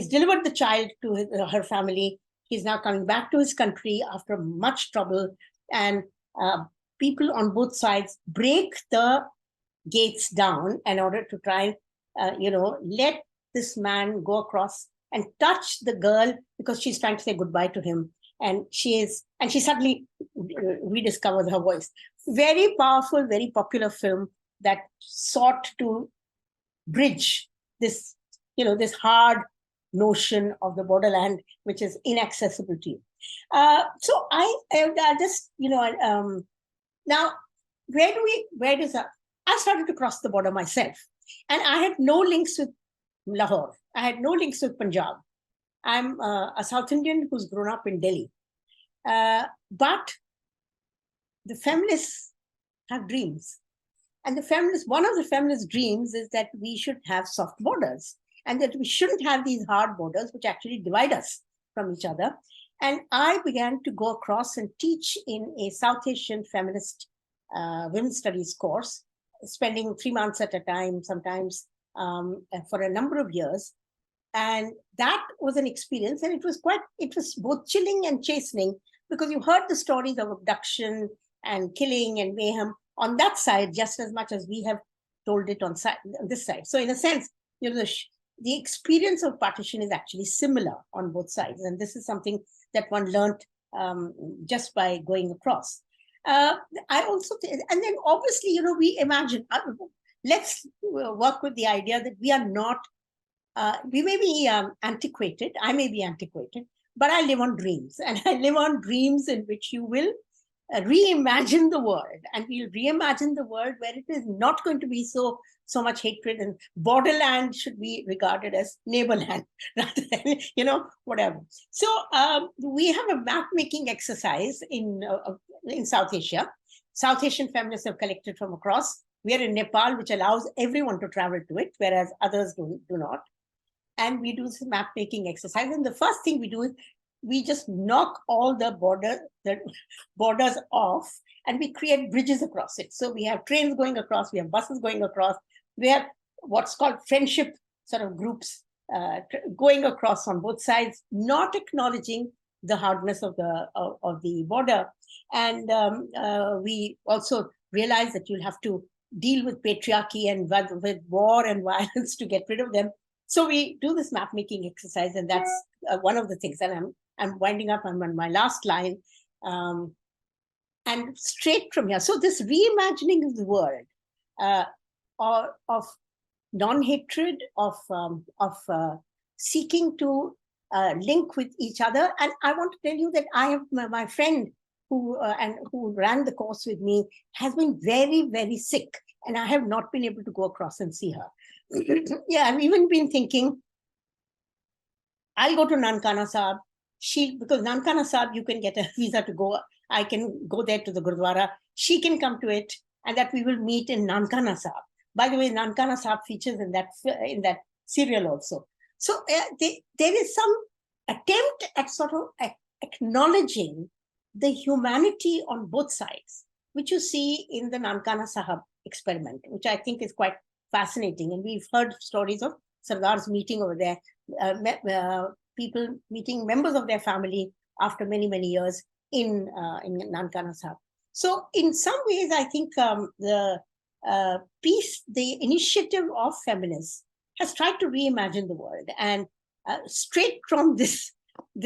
delivered the child to her family. He's now coming back to his country after much trouble, and people on both sides break the gates down in order to try and let this man go across and touch the girl, because she's trying to say goodbye to him, and she suddenly rediscovers her voice. Very powerful, very popular film that sought to bridge this this hard notion of the borderland, which is inaccessible to you. So I just now I started to cross the border myself, and I had no links with Lahore. I had no links with Punjab. I'm a South Indian who's grown up in Delhi. But the feminists have dreams. And one of the feminist dreams is that we should have soft borders, and that we shouldn't have these hard borders which actually divide us from each other. And I began to go across and teach in a South Asian feminist women's studies course, spending 3 months at a time, sometimes for a number of years. And that was an experience, and it was both chilling and chastening, because you heard the stories of abduction and killing and mayhem on that side just as much as we have told it on this side. So in a sense, the experience of partition is actually similar on both sides, and this is something that one learned just by going across. I also and then obviously, we imagine, let's work with the idea that we are not, we may be antiquated, I may be antiquated, but I live on dreams, and I live on dreams in which you will reimagine the world, and we'll reimagine the world where it is not going to be so much hatred, and borderland should be regarded as neighborland rather than whatever. So we have a map making exercise in South Asia. South Asian feminists have collected from across. We are in Nepal, which allows everyone to travel to it, whereas others do not. And we do this map making exercise, and the first thing we do is we just knock all the borders off, and we create bridges across it. So we have trains going across, we have buses going across, we have what's called friendship sort of groups going across on both sides, not acknowledging the hardness of the border. And we also realize that you'll have to deal with patriarchy and with war and violence to get rid of them. So we do this map making exercise, and that's one of the things. And I'm winding up. I'm on my last line, and straight from here. So this reimagining of the world, of non-hatred, of seeking to link with each other. And I want to tell you that I have my friend who ran the course with me has been very, very sick, and I have not been able to go across and see her. Yeah, I've even been thinking, I'll go to Nankana Sahib. Because Nankana Sahib, you can get a visa to go. I can go there to the Gurdwara. She can come to it, and that we will meet in Nankana Sahib. By the way, Nankana Sahib features in that serial also. So there is some attempt at sort of acknowledging the humanity on both sides, which you see in the Nankana Sahib experiment, which I think is quite fascinating. And we've heard stories of Sardars meeting over there, people meeting members of their family after many, many years in Nankana Sahib. So in some ways, I think the initiative of feminists has tried to reimagine the world. And straight from this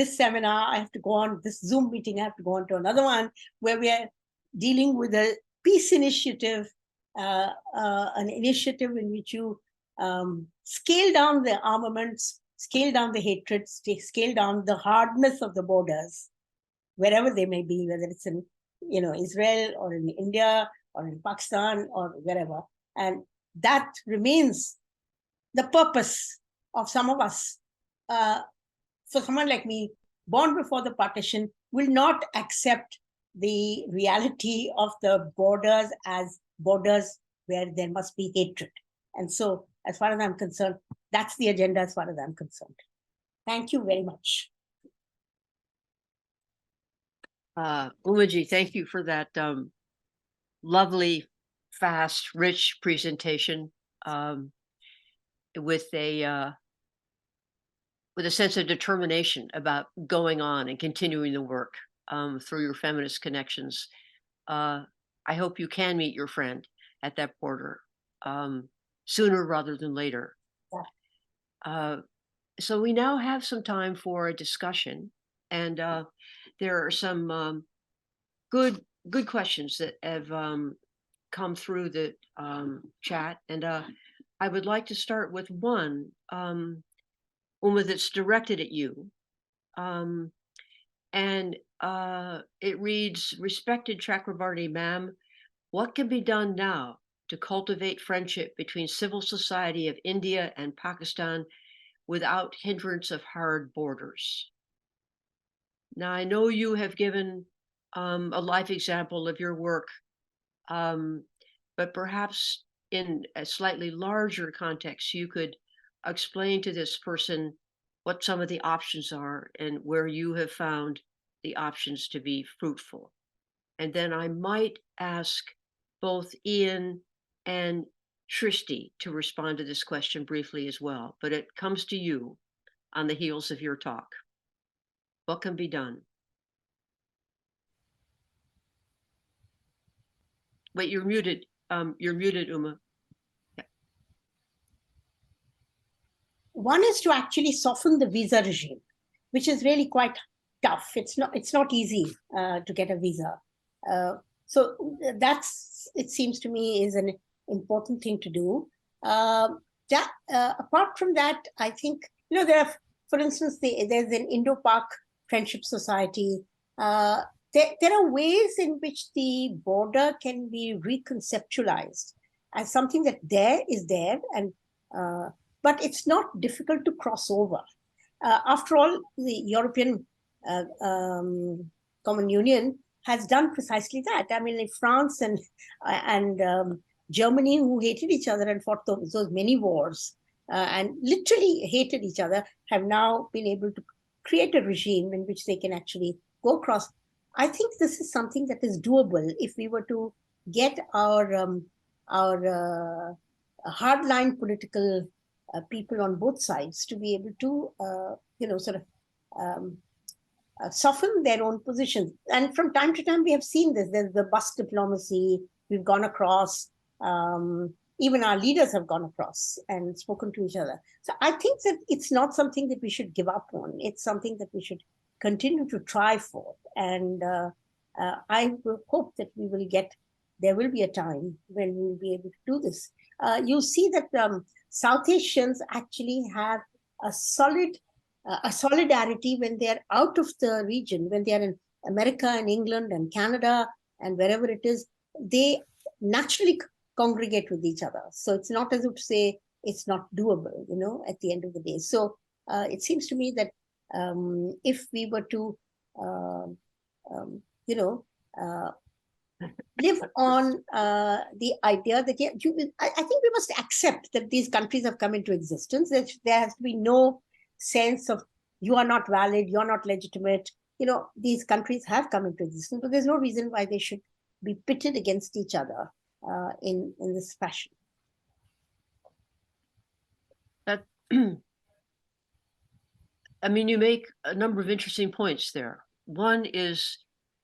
seminar, I have to go on, this Zoom meeting, I have to go on to another one where we are dealing with a peace initiative, an initiative in which you scale down the armaments, scale down the hatred, scale down the hardness of the borders, wherever they may be, whether it's in Israel or in India or in Pakistan or wherever. And that remains the purpose of some of us. For someone like me, born before the partition, will not accept the reality of the borders as borders where there must be hatred. And so as far as I'm concerned, that's the agenda as far as I'm concerned. Thank you very much. Umaji, thank you for that lovely, fast, rich presentation with a sense of determination about going on and continuing the work through your feminist connections. I hope you can meet your friend at that border sooner rather than later. Yeah. So we now have some time for a discussion, and there are some good questions that have come through the chat, and I would like to start with one, Uma, that's directed at you, and it reads, "Respected Chakrabarti ma'am, what can be done now to cultivate friendship between civil society of India and Pakistan without hindrance of hard borders?" Now, I know you have given a life example of your work, but perhaps in a slightly larger context, you could explain to this person what some of the options are and where you have found the options to be fruitful. And then I might ask both Ian and Shrishti to respond to this question briefly as well, but it comes to you on the heels of your talk. What can be done? Wait, you're muted. You're muted, Uma. Yeah. One is to actually soften the visa regime, which is really quite tough. It's not easy to get a visa. So that's, it seems to me, is an important thing to do. Apart from that, I think, there are, for instance, there's an Indo-Pak Friendship Society. There are ways in which the border can be reconceptualized as something that is there, and but it's not difficult to cross over. After all, the European Common Union has done precisely that. I mean, like France and Germany, who hated each other and fought those many wars and literally hated each other, have now been able to create a regime in which they can actually go across. I think this is something that is doable if we were to get our hardline political people on both sides to be able to, sort of soften their own positions. And from time to time, we have seen this. There's the bus diplomacy. We've gone across. Even our leaders have gone across and spoken to each other. So I think that it's not something that we should give up on. It's something that we should continue to try for. And I will hope that there will be a time when we'll be able to do this. You see that South Asians actually have a solidarity when they're out of the region, when they're in America and England and Canada and wherever it is, they naturally congregate with each other. So it's not as if to say it's not doable, at the end of the day. So it seems to me that if we were to, live on the idea that I think we must accept that these countries have come into existence. That there has to be no sense of you are not valid, you're not legitimate. These countries have come into existence, but there's no reason why they should be pitted against each other in this fashion. That, I mean, you make a number of interesting points there. One is,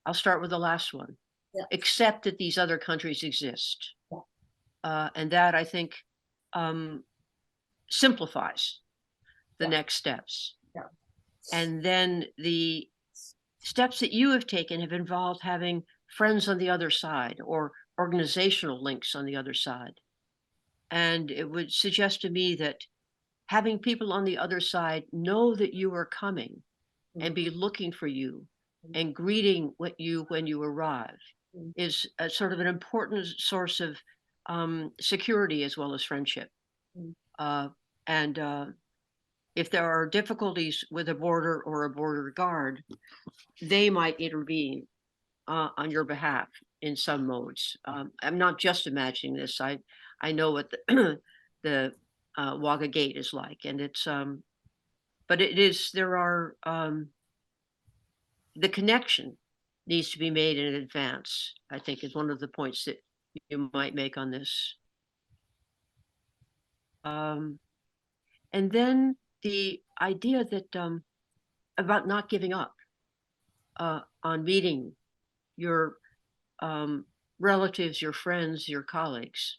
I'll start with the last one. Yeah. Accept that these other countries exist. Yeah. And that, I think, simplifies the next steps. Yeah. And then the steps that you have taken have involved having friends on the other side or organizational links on the other side. And it would suggest to me that having people on the other side know that you are coming and be looking for you and greeting you when you arrive is a sort of an important source of security as well as friendship. And if there are difficulties with a border or a border guard, they might intervene on your behalf in some modes. I'm not just imagining this. I know what the Wagga Gate is like, and it's but there are the connection needs to be made in advance, I think, is one of the points that you might make on this. And then the idea that about not giving up on meeting your relatives, your friends, your colleagues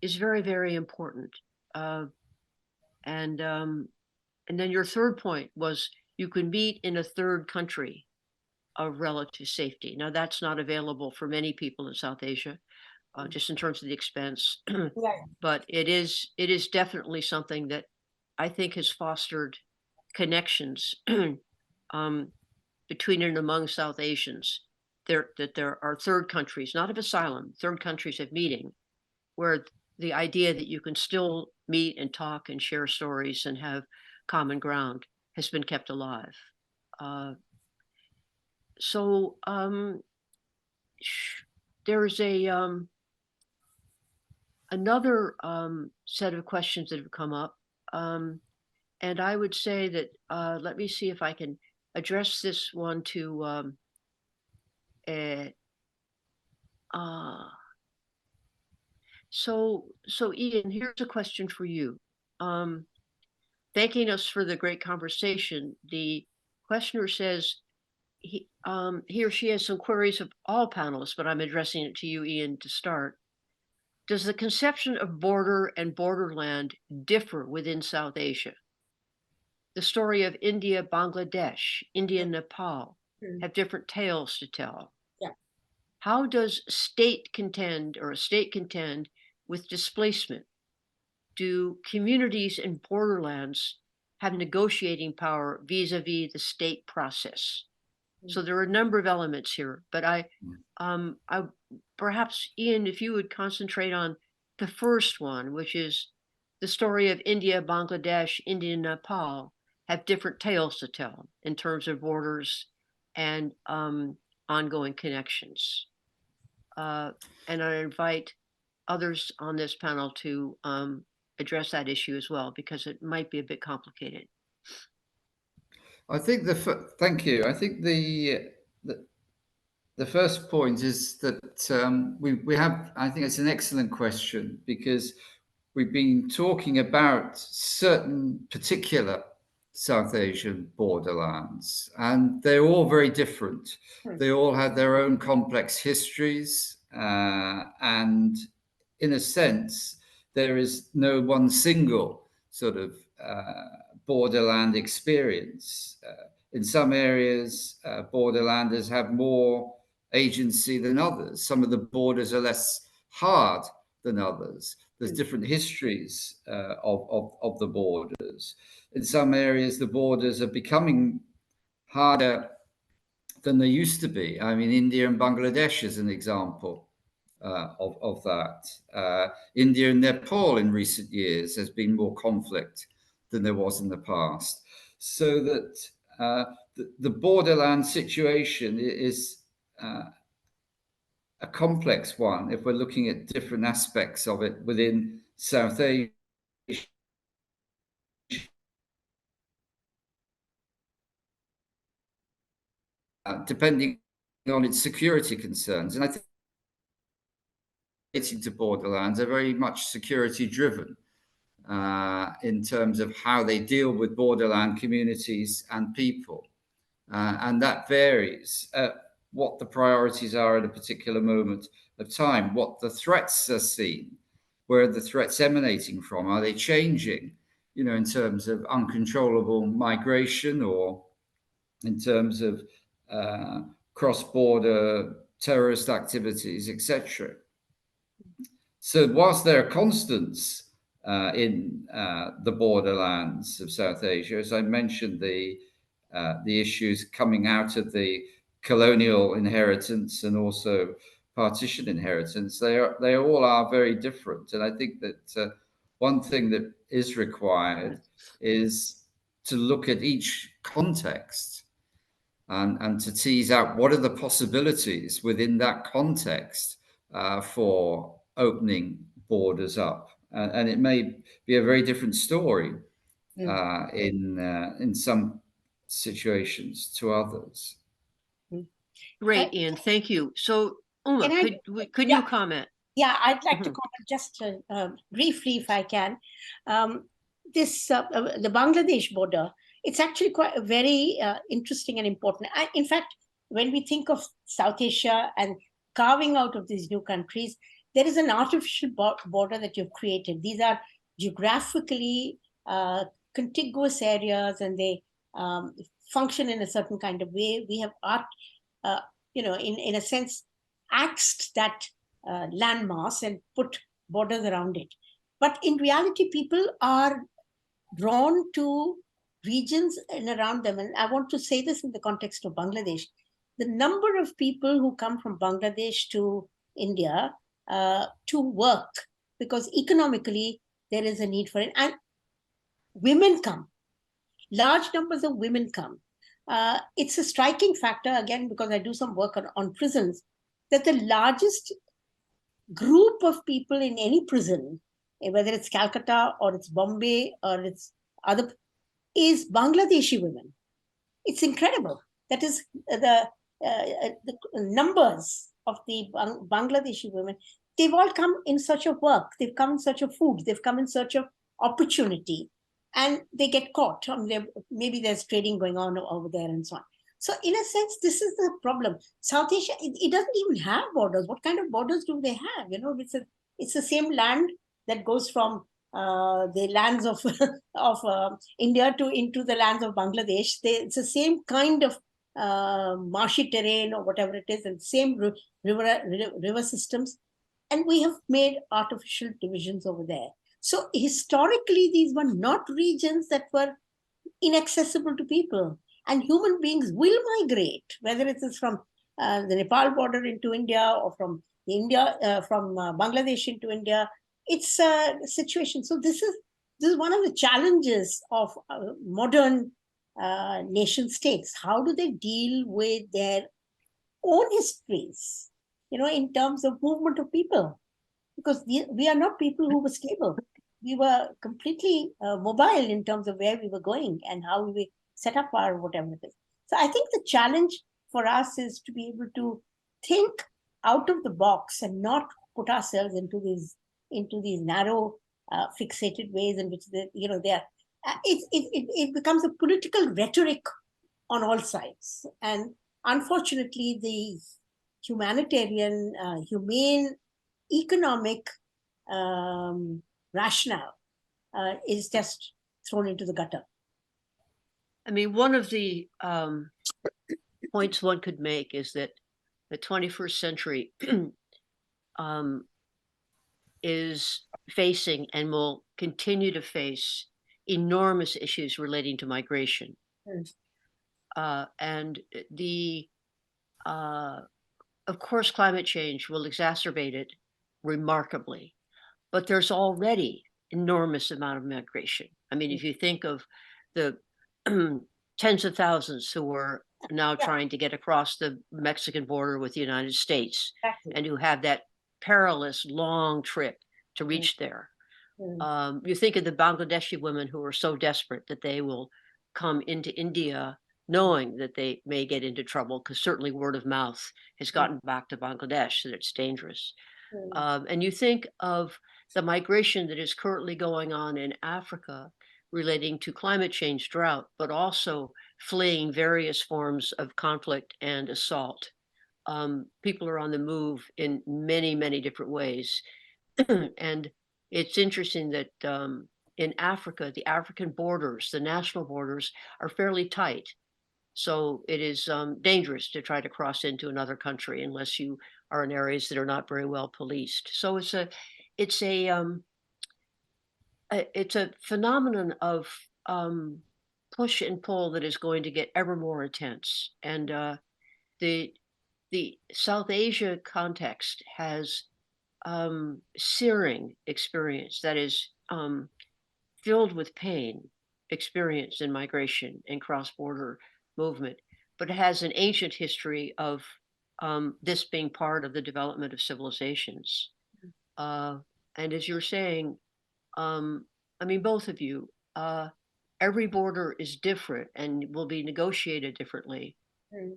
is very, very important. And then your third point was you can meet in a third country of relative safety. Now that's not available for many people in South Asia, just in terms of the expense. Right. But it is definitely something that I think has fostered connections between and among South Asians. That there are third countries, not of asylum, third countries of meeting, where the idea that you can still meet and talk and share stories and have common ground has been kept alive. So there's another set of questions that have come up. And I would say that, let me see if I can address this one to so Ian, here's a question for you. Thanking us for the great conversation, the questioner says he or she has some queries of all panelists, but I'm addressing it to you, Ian, to start. Does the conception of border and borderland differ within South Asia? The story of India, Bangladesh, India, Nepal have different tales to tell. Yeah. How does a state contend with displacement? Do communities in borderlands have negotiating power vis-a-vis the state process? So there are a number of elements here, but I perhaps, Ian, if you would concentrate on the first one, which is the story of India, Bangladesh, India, Nepal have different tales to tell in terms of borders and ongoing connections. And I invite others on this panel to address that issue as well, because it might be a bit complicated. I think thank you. I think the first point is that we have. I think it's an excellent question, because we've been talking about certain particular South Asian borderlands, and they're all very different. They all have their own complex histories, and in a sense, there is no one single sort of borderland experience. In some areas, borderlanders have more agency than others. Some of the borders are less hard than others. There's different histories of the borders. In some areas, the borders are becoming harder than they used to be. I mean, India and Bangladesh is an example of that. India and Nepal in recent years has been more conflict than there was in the past. So that the borderland situation is a complex one if we're looking at different aspects of it within South Asia. Depending on its security concerns. And I think to borderlands are very much security driven in terms of how they deal with borderland communities and people. And that varies what the priorities are at a particular moment of time, what the threats are seen, where are the threats emanating from? Are they changing, you know, in terms of uncontrollable migration or in terms of cross-border terrorist activities, etc. So whilst there are constants in the borderlands of South Asia, as I mentioned, the issues coming out of the colonial inheritance and also partition inheritance, they all are very different. And I think that one thing that is required is to look at each context and to tease out what are the possibilities within that context for opening borders up, and it may be a very different story in some situations to others. Great, Ian. Thank you. So, Uma, could you comment? Yeah, I'd like to comment just briefly, if I can. The Bangladesh border, it's actually quite a very interesting and important. In fact, when we think of South Asia and carving out of these new countries, there is an artificial border that you've created. These are geographically contiguous areas, and they function in a certain kind of way. We have in a sense, axed that landmass and put borders around it. But in reality, people are drawn to regions and around them. And I want to say this in the context of Bangladesh. The number of people who come from Bangladesh to India to work, because economically there is a need for it. And women come. Large numbers of women come. It's a striking factor, again, because I do some work on prisons, that the largest group of people in any prison, whether it's Calcutta or it's Bombay or it's other, is Bangladeshi women. It's incredible. That is the numbers of the Bangladeshi women. They've all come in search of work. They've come in search of food. They've come in search of opportunity. And they get caught. Maybe there's trading going on over there and so on. So in a sense, this is the problem. South Asia, it doesn't even have borders. What kind of borders do they have? It's the same land that goes from the lands of India into the lands of Bangladesh. It's the same kind of marshy terrain or whatever it is, and same river systems. And we have made artificial divisions over there. So historically, these were not regions that were inaccessible to people. And human beings will migrate, whether it is from the Nepal border into India or from Bangladesh into India. It's a situation. So this is one of the challenges of modern nation states. How do they deal with their own histories, in terms of movement of people? Because we are not people who were stable. We were completely mobile in terms of where we were going and how we set up our whatever it is. So I think the challenge for us is to be able to think out of the box and not put ourselves into these narrow, fixated ways in which it becomes a political rhetoric on all sides. And unfortunately, the humanitarian, humane, economic rationale is just thrown into the gutter. I mean, one of the points one could make is that the 21st century is facing and will continue to face enormous issues relating to migration. And of course, climate change will exacerbate it remarkably, but there's already enormous amount of migration. I mean, if you think of the tens of thousands who are now trying to get across the Mexican border with the United States, and who have that perilous long trip to reach there. You think of the Bangladeshi women who are so desperate that they will come into India knowing that they may get into trouble, because certainly word of mouth has gotten back to Bangladesh that it's dangerous. And you think of the migration that is currently going on in Africa relating to climate change, drought, but also fleeing various forms of conflict and assault. People are on the move in many, many different ways. And it's interesting that in Africa, the African borders, the national borders, are fairly tight. So it is dangerous to try to cross into another country unless you are in areas that are not very well policed. So it's a phenomenon of push and pull that is going to get ever more intense. And the South Asia context has searing experience that is filled with pain experience in migration and cross-border movement, but it has an ancient history of this being part of the development of civilizations. And as you're saying, I mean, both of you, every border is different and will be negotiated differently,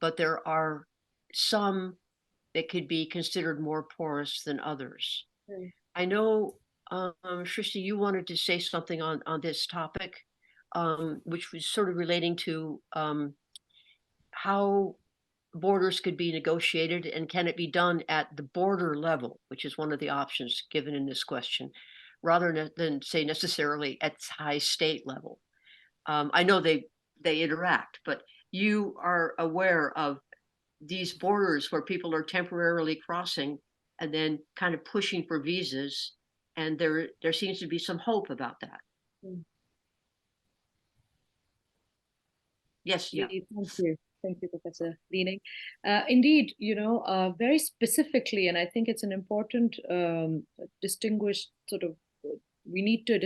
but there are some that could be considered more porous than others. I know, Shrishti, you wanted to say something on this topic, which was sort of relating to how borders could be negotiated and can it be done at the border level, which is one of the options given in this question, rather than say necessarily at high state level. I know they interact, but you are aware of these borders where people are temporarily crossing and then kind of pushing for visas, and there seems to be some hope about that. Yes, yeah. Thank you, Professor Leaning. Indeed, very specifically, and I think it's an important distinguished sort of, we need to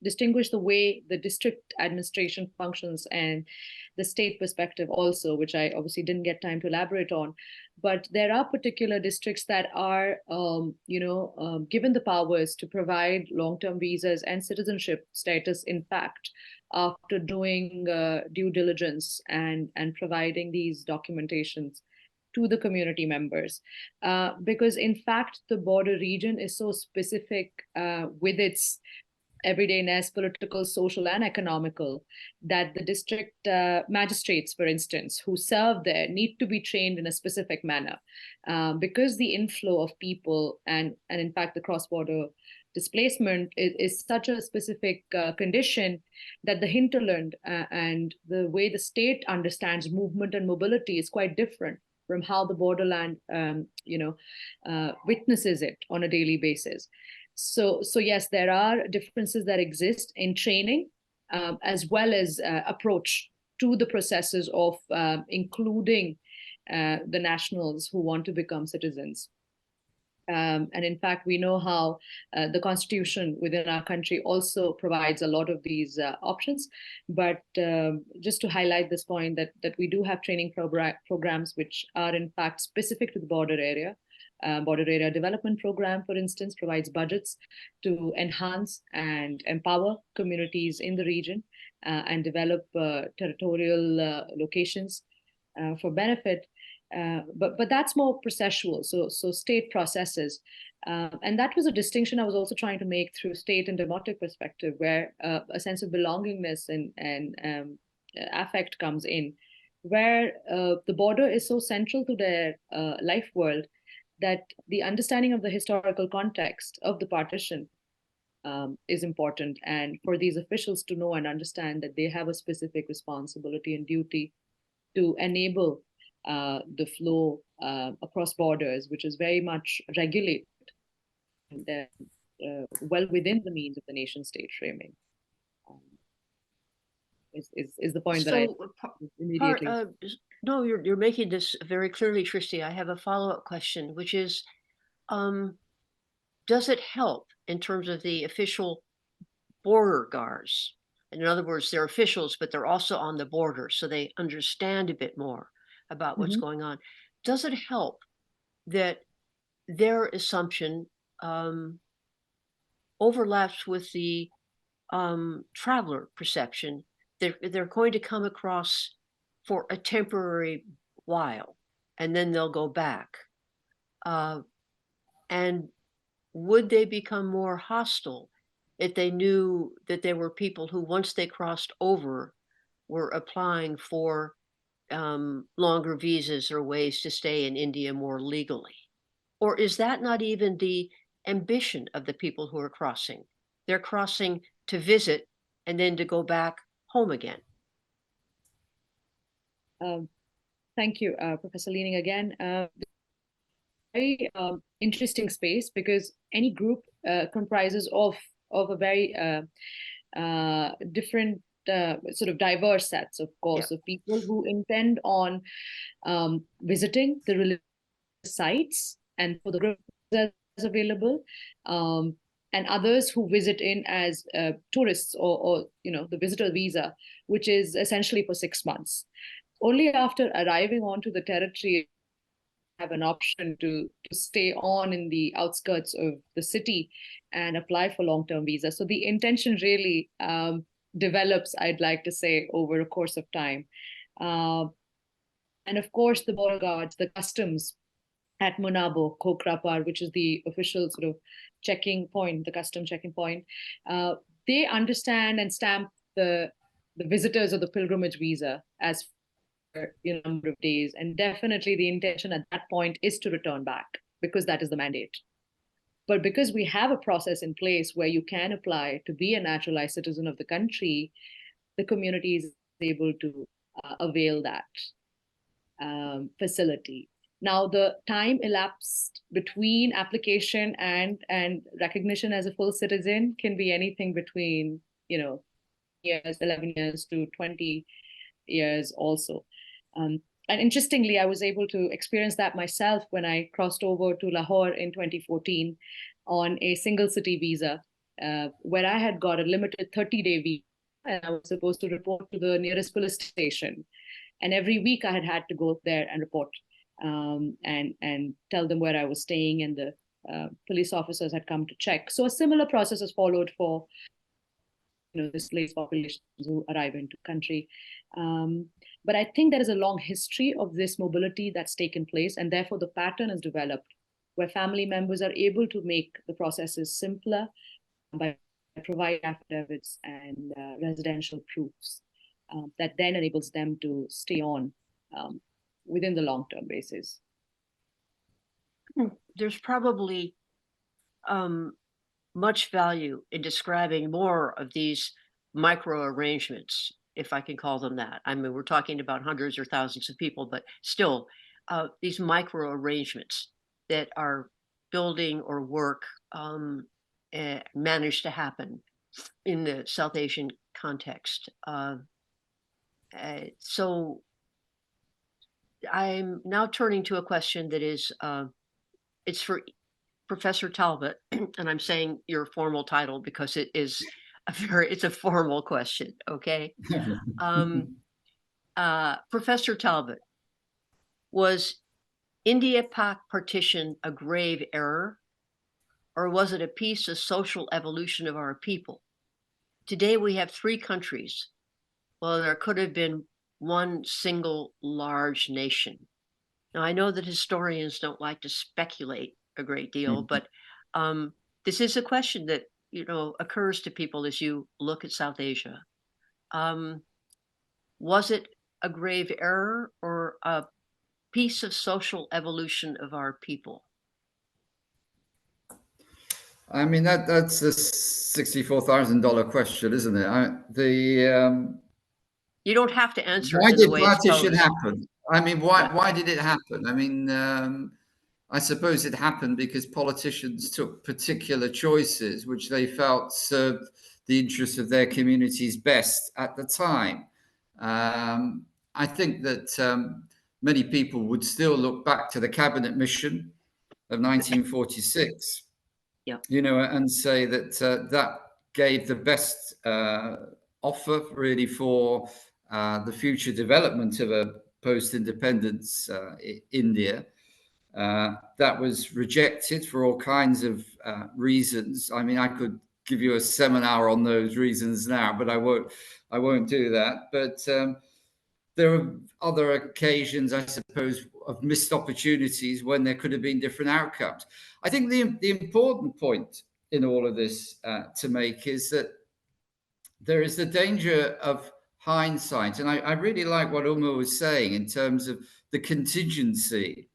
distinguish the way the district administration functions and the state perspective also, which I obviously didn't get time to elaborate on. But there are particular districts that are, given the powers to provide long-term visas and citizenship status, in fact, after doing due diligence and providing these documentations to the community members. Because in fact, the border region is so specific with its everydayness, political, social, and economical, that the district magistrates, for instance, who serve there need to be trained in a specific manner. Because the inflow of people and in fact the cross-border displacement is such a specific condition that the hinterland and the way the state understands movement and mobility is quite different from how the borderland witnesses it on a daily basis. So yes, there are differences that exist in training as well as approach to the processes of including the nationals who want to become citizens. And in fact, we know how the constitution within our country also provides a lot of these options. But just to highlight this point, that we do have training programs which are in fact specific to the border area. Border Area Development Program, for instance, provides budgets to enhance and empower communities in the region and develop territorial locations for benefit. But that's more processual, so state processes. And that was a distinction I was also trying to make through state and democratic perspective, where a sense of belongingness and affect comes in, where the border is so central to their life world that the understanding of the historical context of the partition is important. And for these officials to know and understand that they have a specific responsibility and duty to enable the flow across borders, which is very much regulated and well within the means of the nation state framing. Is the point that I immediately... No, you're making this very clearly, Shrishti. I have a follow-up question, which is, does it help in terms of the official border guards? In other words, they're officials, but they're also on the border, so they understand a bit more about what's going on. Does it help that their assumption overlaps with the traveler perception? They're going to come across for a temporary while, and then they'll go back. And would they become more hostile if they knew that there were people who, once they crossed over, were applying for longer visas or ways to stay in India more legally? Or is that not even the ambition of the people who are crossing? They're crossing to visit and then to go back home again. Thank you, Professor Leaning, again. Very interesting space, because any group comprises of a very different sort of diverse sets, of course, of people who intend on visiting the religious sites and for the group that's available, and others who visit in as tourists or the visitor visa, which is essentially for 6 months. Only after arriving onto the territory have an option to stay on in the outskirts of the city and apply for long-term visa. So the intention really develops, I'd like to say, over a course of time. And of course, the border guards, the customs at Monabo, Kokrapar, which is the official sort of checking point, the custom checking point, they understand and stamp the visitors of the pilgrimage visa as for a number of days. And definitely the intention at that point is to return back, because that is the mandate. But because we have a process in place where you can apply to be a naturalized citizen of the country, the community is able to avail that facility. Now, the time elapsed between application and recognition as a full citizen can be anything between, 11 years to 20 years also. And interestingly, I was able to experience that myself when I crossed over to Lahore in 2014 on a single city visa, where I had got a limited 30-day visa, and I was supposed to report to the nearest police station. And every week I had to go there and report and tell them where I was staying, and the police officers had come to check. So a similar process is followed for displaced populations who arrive into the country. But I think there is a long history of this mobility that's taken place, and therefore the pattern is developed where family members are able to make the processes simpler by providing affidavits and residential proofs that then enables them to stay on within the long-term basis. There's probably much value in describing more of these micro arrangements, if I can call them that. I mean, we're talking about hundreds or thousands of people, but still, these micro arrangements that are building or work managed to happen in the South Asian context. So I'm now turning to a question that is, it's for Professor Talbot, and I'm saying your formal title because it is it's a formal question, okay? Professor Talbot, was India-Pak partition a grave error, or was it a piece of social evolution of our people? Today we have 3 countries. Well, there could have been one single large nation. Now, I know that historians don't like to speculate a great deal, but this is a question that occurs to people as you look at South Asia. Was it a grave error or a piece of social evolution of our people? I mean, that's a $64,000 question, isn't it? You don't have to answer why it in the did way it's partition posed. happen? I mean, why did it happen? I mean, I suppose it happened because politicians took particular choices which they felt served the interests of their communities best at the time. I think that many people would still look back to the cabinet mission of 1946, and say that that gave the best offer really for the future development of a post-independence India. That was rejected for all kinds of reasons. I mean, I could give you a seminar on those reasons now, but I won't do that. But there are other occasions, I suppose, of missed opportunities when there could have been different outcomes. I think the important point in all of this to make is that there is the danger of hindsight. And I really like what Uma was saying in terms of the contingency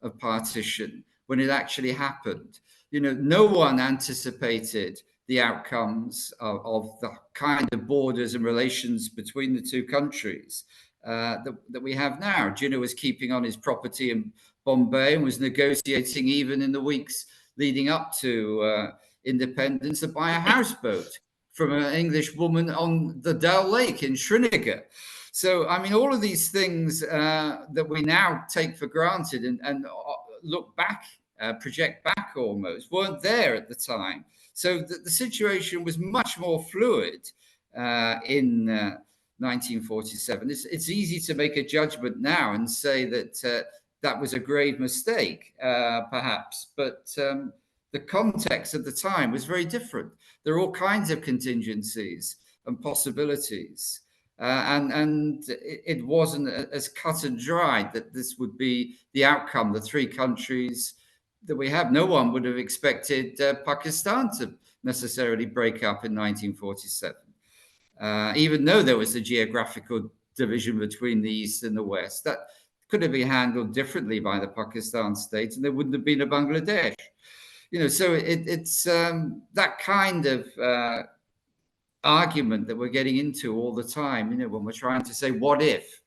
of partition when it actually happened. No one anticipated the outcomes of the kind of borders and relations between the 2 countries that we have now. Jinnah was keeping on his property in Bombay and was negotiating even in the weeks leading up to independence to buy a houseboat from an English woman on the Dal Lake in Srinagar. So, I mean, all of these things that we now take for granted and look back, project back almost, weren't there at the time. So the situation was much more fluid in 1947. It's easy to make a judgment now and say that that was a grave mistake, perhaps, but the context of the time was very different. There are all kinds of contingencies and possibilities. And it wasn't as cut and dried that this would be the outcome, the three countries that we have. No one would have expected Pakistan to necessarily break up in 1947, even though there was a geographical division between the East and the West. That could have been handled differently by the Pakistan state, and there wouldn't have been a Bangladesh. So it's that kind of argument that we're getting into all the time, when we're trying to say, what if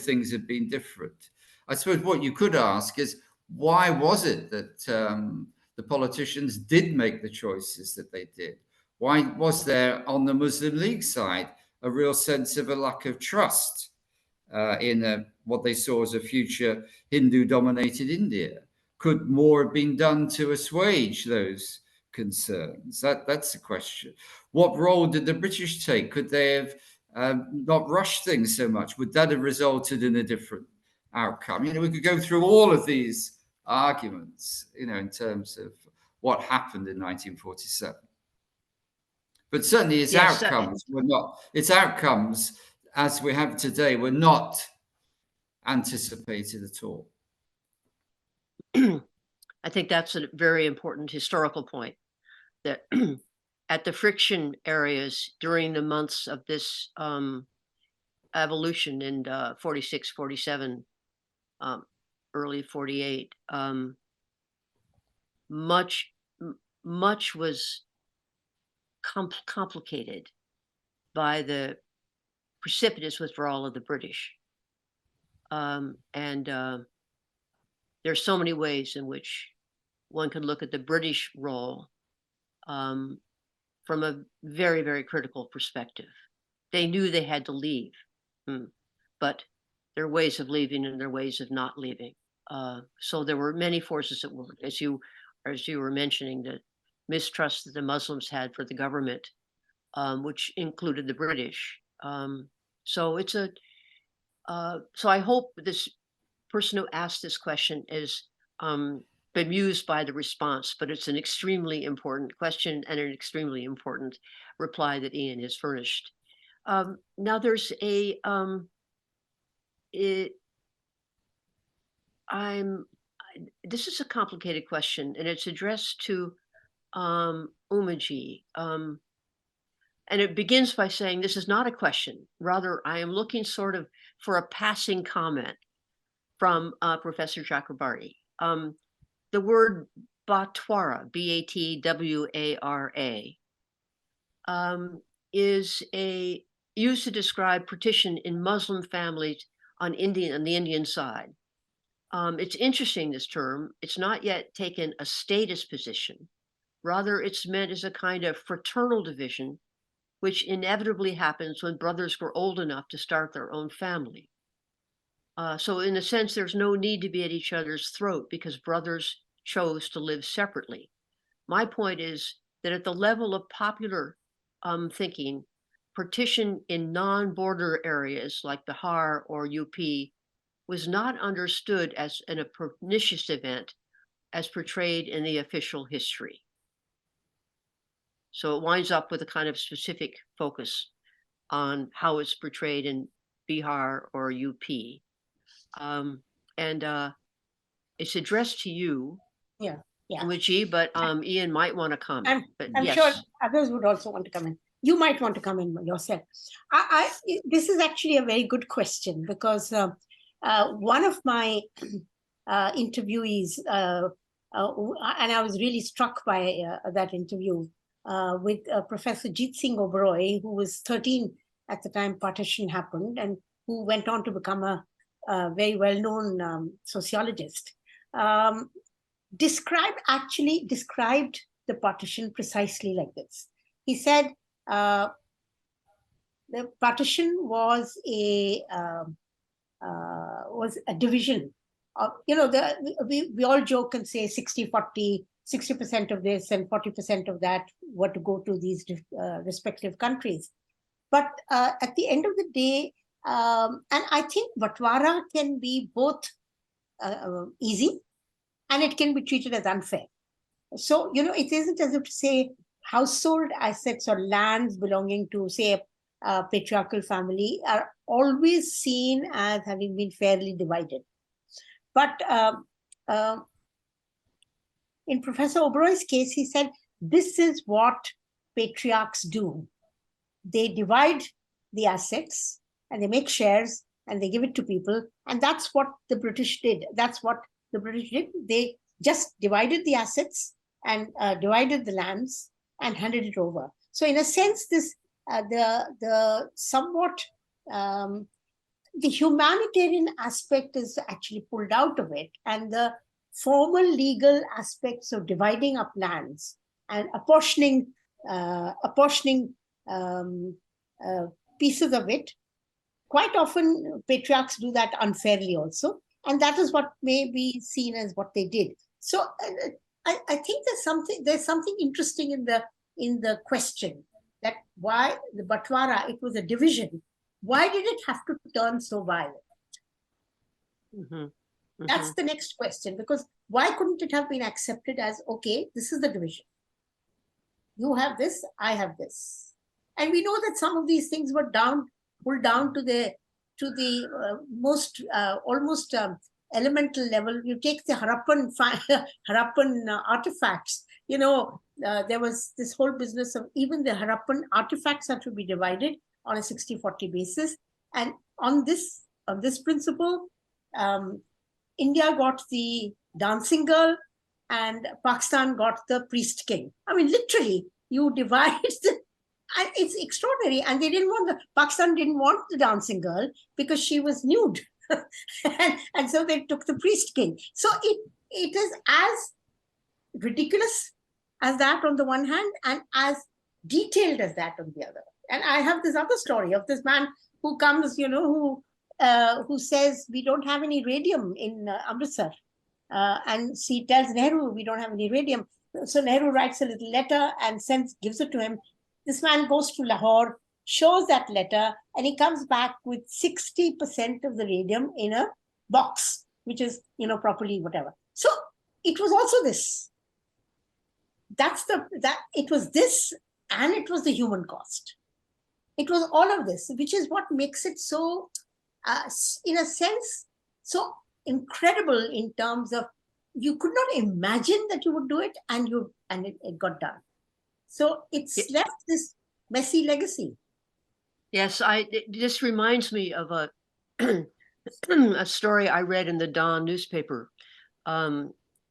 things had been different? I suppose what you could ask is, why was it that the politicians did make the choices that they did? Why was there on the Muslim League side a real sense of a lack of trust in what they saw as a future Hindu-dominated India? Could more have been done to assuage those concerns? That's the question. What role did the British take? Could they have not rushed things so much? Would that have resulted in a different outcome? We could go through all of these arguments, in terms of what happened in 1947. But certainly its outcomes were not, its outcomes as we have today were not anticipated at all. I think that's a very important historical point, that at the friction areas during the months of this evolution in 46, 47, early 48, much was complicated by the precipitous withdrawal of the British. There's so many ways in which one can look at the British role from a very, very critical perspective. They knew they had to leave, but there are ways of leaving and there are ways of not leaving. So there were many forces at work, as you were mentioning, the mistrust that the Muslims had for the government, which included the British. So it's so I hope this person who asked this question is bemused by the response, but it's an extremely important question and an extremely important reply that Ian has furnished. Now there's this is a complicated question, and it's addressed to Umaji. And it begins by saying, this is not a question. Rather, I am looking sort of for a passing comment from Professor Chakrabarty. The word Batwara, B-A-T-W-A-R-A, is used to describe partition in Muslim families on the Indian side. It's interesting, this term. It's not yet taken a status position. Rather, it's meant as a kind of fraternal division, which inevitably happens when brothers grow old enough to start their own family. So in a sense, there's no need to be at each other's throat because brothers chose to live separately. My point is that at the level of popular thinking, partition in non-border areas like Bihar or UP was not understood as a pernicious event as portrayed in the official history. So it winds up with a kind of specific focus on how it's portrayed in Bihar or UP. It's addressed to you, Umaji, but Ian might want to comment. I'm sure others would also want to come in. You might want to come in yourself. This is actually a very good question, because one of my interviewees, and I was really struck by that interview with Professor Jeet Singh Oberoi, who was 13 at the time partition happened, and who went on to become a very well-known sociologist, described the partition precisely like this. He said the partition was a division of, we all joke and say 60-40, 60% of this and 40% of that were to go to these respective countries. But at the end of the day, And I think Batwara can be both easy, and it can be treated as unfair. So, it isn't as if to say household assets or lands belonging to, say, a patriarchal family are always seen as having been fairly divided. But in Professor Oberoi's case, he said, this is what patriarchs do. They divide the assets and they make shares and they give it to people. And that's what the British did. That's what the British did. They just divided the assets and divided the lands and handed it over. So in a sense, this the somewhat the humanitarian aspect is actually pulled out of it, and the formal legal aspects of dividing up lands and apportioning pieces of it. Quite often, patriarchs do that unfairly also, and that is what may be seen as what they did. So I think there's something interesting in the question that why the Batwara, it was a division. Why did it have to turn so violent? Mm-hmm. Mm-hmm. That's the next question, because why couldn't it have been accepted as, okay, this is the division. You have this, I have this. And we know that some of these things were pulled down to the most almost elemental level. You take the Harappan artifacts. There was this whole business of even the Harappan artifacts had to be divided on a 60-40 basis, and on this principle, India got the dancing girl, and Pakistan got the priest king. I mean, literally, you divide and it's extraordinary. And Pakistan didn't want the dancing girl because she was nude. and so they took the priest king. So it is as ridiculous as that on the one hand, and as detailed as that on the other. And I have this other story of this man who comes, who says, we don't have any radium in Amritsar. And he tells Nehru, we don't have any radium. So Nehru writes a little letter and gives it to him. This man goes to Lahore, shows that letter, and he comes back with 60% of the radium in a box, which is, properly whatever. So it was also this. It was this, and it was the human cost. It was all of this, which is what makes it so, in a sense, so incredible in terms of you could not imagine that you would do it, and it got done. So it's left this messy legacy. Yes, this reminds me of a a story I read in the Dawn newspaper,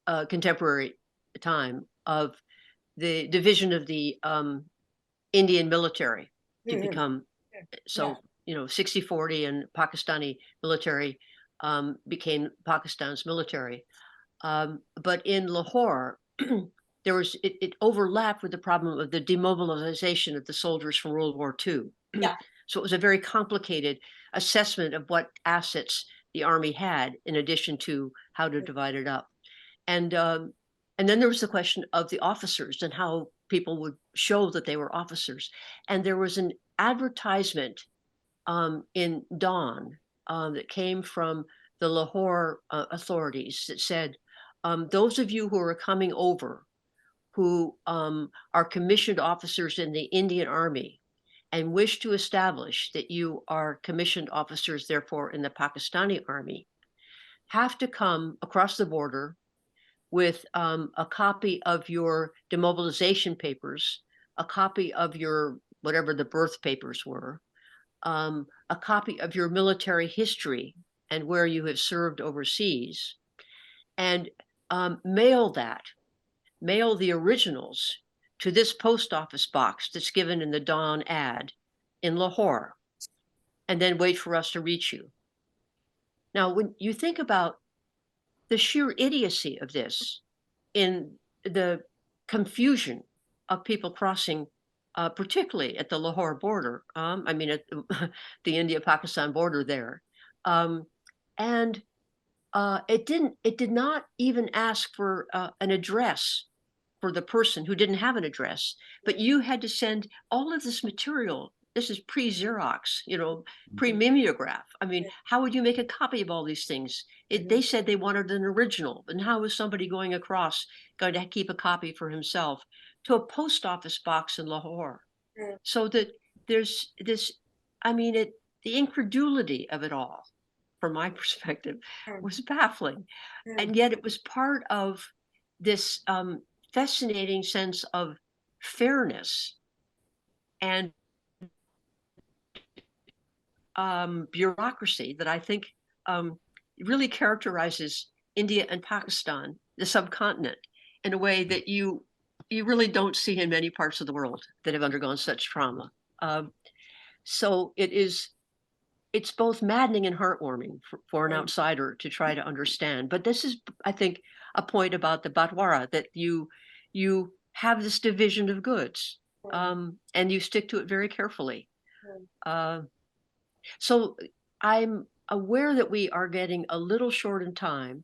contemporary time, of the division of the Indian military to become 60-40, and Pakistani military became Pakistan's military. But in Lahore, it overlapped with the problem of the demobilization of the soldiers from World War II. Yeah. So it was a very complicated assessment of what assets the army had, in addition to how to divide it up. And then there was the question of the officers and how people would show that they were officers. And there was an advertisement in Dawn that came from the Lahore authorities that said, those of you who are coming over who are commissioned officers in the Indian Army and wish to establish that you are commissioned officers, therefore, in the Pakistani Army, have to come across the border with a copy of your demobilization papers, a copy of your, whatever the birth papers were, a copy of your military history and where you have served overseas, and mail the originals to this post office box that's given in the Dawn ad in Lahore, and then wait for us to reach you. Now, when you think about the sheer idiocy of this, in the confusion of people crossing, particularly at the Lahore border, at the India-Pakistan border there, and it did not even ask for an address for the person who didn't have an address, but you had to send all of this material this is pre-Xerox, pre-mimeograph. I mean, how would you make a copy of all these things? They said they wanted an original, and how is somebody going across going to keep a copy for himself to a post office box in Lahore? So that there's this, I mean, the incredulity of it all, from my perspective, was baffling. And yet it was part of this fascinating sense of fairness and bureaucracy that I think really characterizes India and Pakistan, the subcontinent, in a way that you really don't see in many parts of the world that have undergone such trauma. So it's both maddening and heartwarming for an outsider to try to understand. But this is, I think, a point about the Batwara, that you have this division of goods, and you stick to it very carefully. So I'm aware that we are getting a little short in time,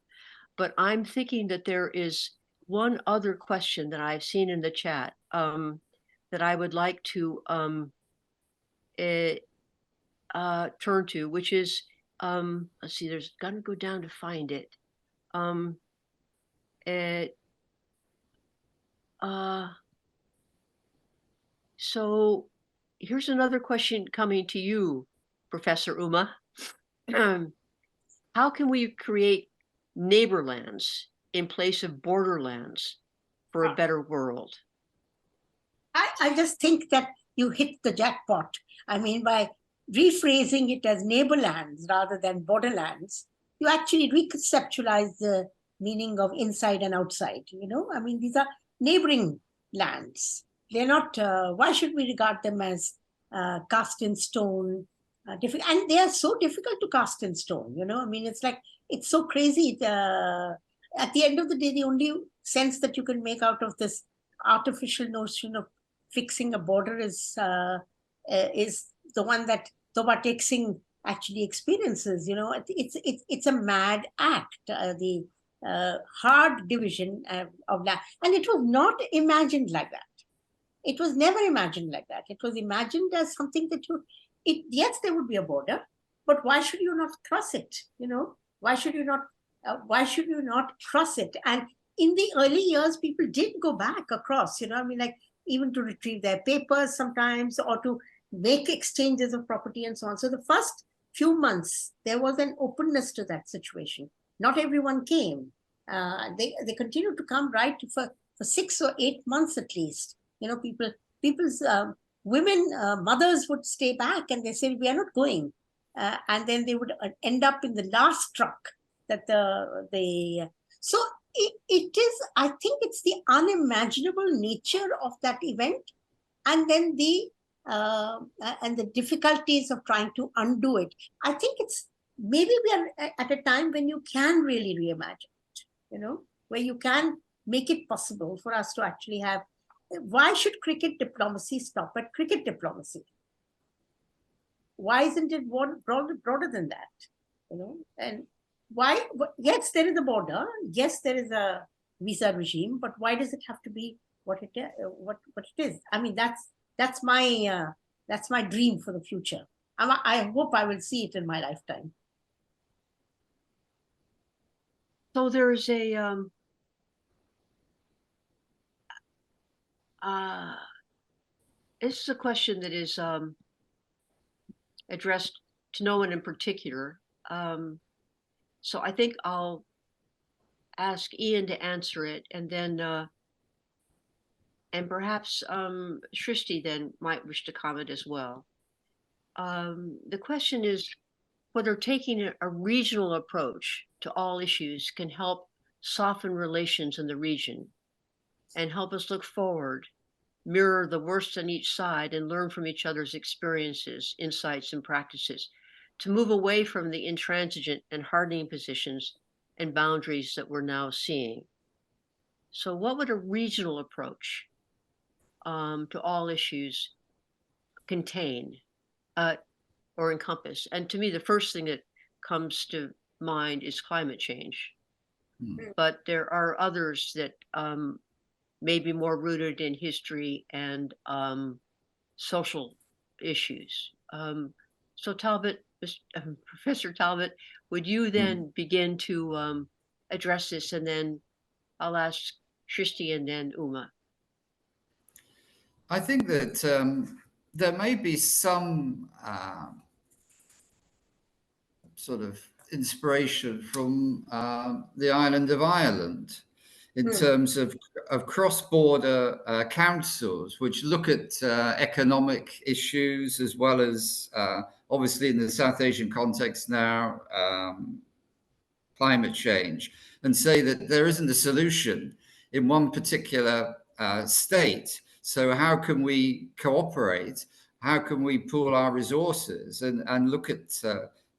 but I'm thinking that there is one other question that I've seen in the chat that I would like to turn to, which is, let's see, there's got to go down to find it. So here's another question coming to you, Professor Uma. How can we create neighborlands in place of borderlands for a better world? I just think that you hit the jackpot. I mean, by rephrasing it as neighborlands rather than borderlands, you actually reconceptualize the meaning of inside and outside. I mean, these are neighboring lands. They're not, why should we regard them as cast in stone? And they are so difficult to cast in stone. I mean, it's so crazy. At the end of the day, the only sense that you can make out of this artificial notion of fixing a border is the one that Toba Tek Singh actually experiences. It's a mad act, the hard division of land. And it was not imagined like that. It was never imagined like that. It was imagined as something that yes, there would be a border, but why should you not cross it? Why should you not cross it? And in the early years, people did go back across, I mean, like even to retrieve their papers sometimes, or to make exchanges of property and so on. So the first few months, there was an openness to that situation. Not everyone came. They continued to come right for 6 or 8 months at least. People's women, mothers would stay back and they said, we are not going. And then they would end up in the last truck that so it is, I think it's the unimaginable nature of that event. And then the difficulties of trying to undo it. I think maybe we are at a time when you can really reimagine it, where you can make it possible for us to actually have. Why should cricket diplomacy stop at cricket diplomacy? Why isn't it broader than that? And why? Yes, there is a border. Yes, there is a visa regime, but why does it have to be what it is? I mean, that's my dream for the future. I hope I will see it in my lifetime. So there's this is a question that is addressed to no one in particular. So I think I'll ask Ian to answer it, and then and perhaps Shrishti then might wish to comment as well. The question is whether taking a regional approach to all issues can help soften relations in the region and help us look forward, mirror the worst on each side, and learn from each other's experiences, insights, and practices to move away from the intransigent and hardening positions and boundaries that we're now seeing. So what would a regional approach to all issues contain or encompass? And to me, the first thing that comes to mind is climate change. But there are others that may be more rooted in history and social issues. So Talbot, Professor Talbot, would you then begin to address this, and then I'll ask Shristi and then Uma. I think that there may be some sort of inspiration from the island of Ireland in terms of cross-border councils, which look at economic issues as well as, obviously in the South Asian context now, climate change, and say that there isn't a solution in one particular state. So how can we cooperate? How can we pool our resources and look at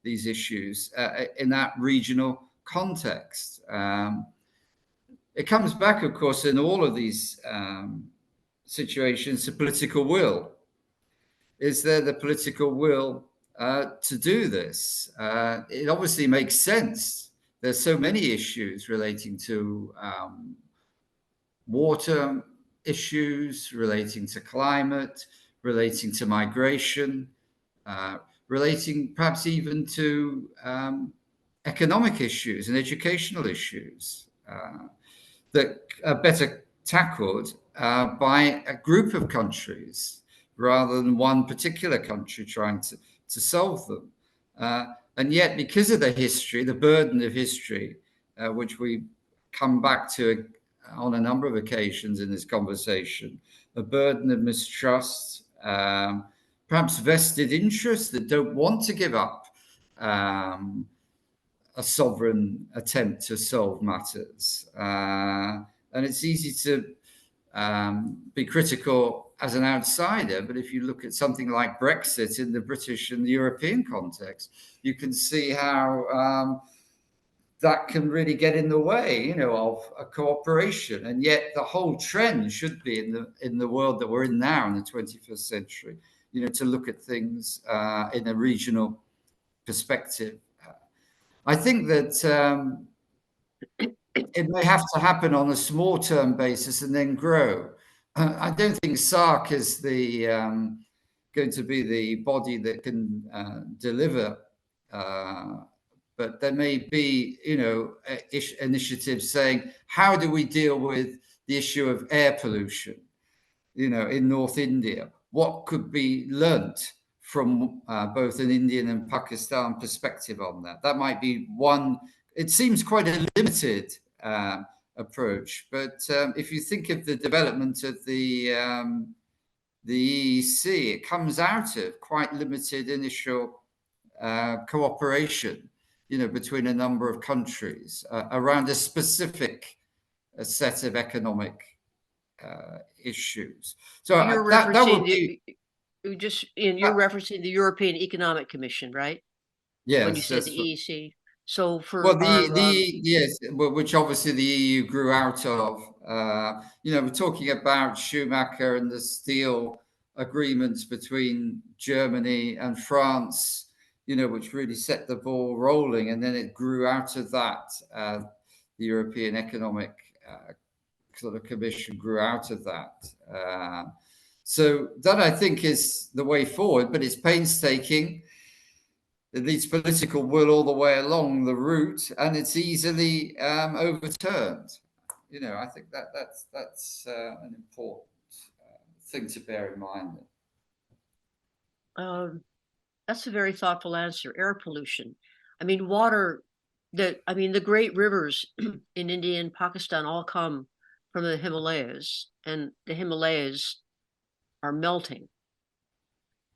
these issues in that regional context? It comes back, of course, in all of these situations to political will. Is there the political will to do this? It obviously makes sense. There's so many issues relating to water issues, relating to climate, relating to migration, relating perhaps even to economic issues and educational issues that are better tackled by a group of countries rather than one particular country trying to solve them. And yet, because of the history, the burden of history, which we come back to on a number of occasions in this conversation, a burden of mistrust, perhaps vested interests that don't want to give up a sovereign attempt to solve matters. And it's easy to be critical as an outsider, but if you look at something like Brexit in the British and the European context, you can see how that can really get in the way, of a cooperation. And yet the whole trend should be in the world that we're in now, in the 21st century, to look at things in a regional perspective. I think that it may have to happen on a small-term basis and then grow. I don't think SARC is going to be the body that can deliver, but there may be, initiatives saying, how do we deal with the issue of air pollution, in North India? What could be learnt from both an Indian and Pakistan perspective on that? That might be one. It seems quite a limited approach, but if you think of the development of the EEC, it comes out of quite limited initial cooperation, between a number of countries around a specific set of economic issues. So you're that would be you're referencing the European Economic Commission, right? Yes, when you said the EEC. So for yes, which obviously the EU grew out of. We're talking about Schumacher and the steel agreements between Germany and France, which really set the ball rolling, and then it grew out of that. The European Economic sort of Commission grew out of that. So that, I think, is the way forward, but it's painstaking. It needs political will all the way along the route, and it's easily overturned. I think that's an important thing to bear in mind. That's a very thoughtful answer. Air pollution. I mean, water. The great rivers in India and Pakistan all come from the Himalayas, and the Himalayas are melting.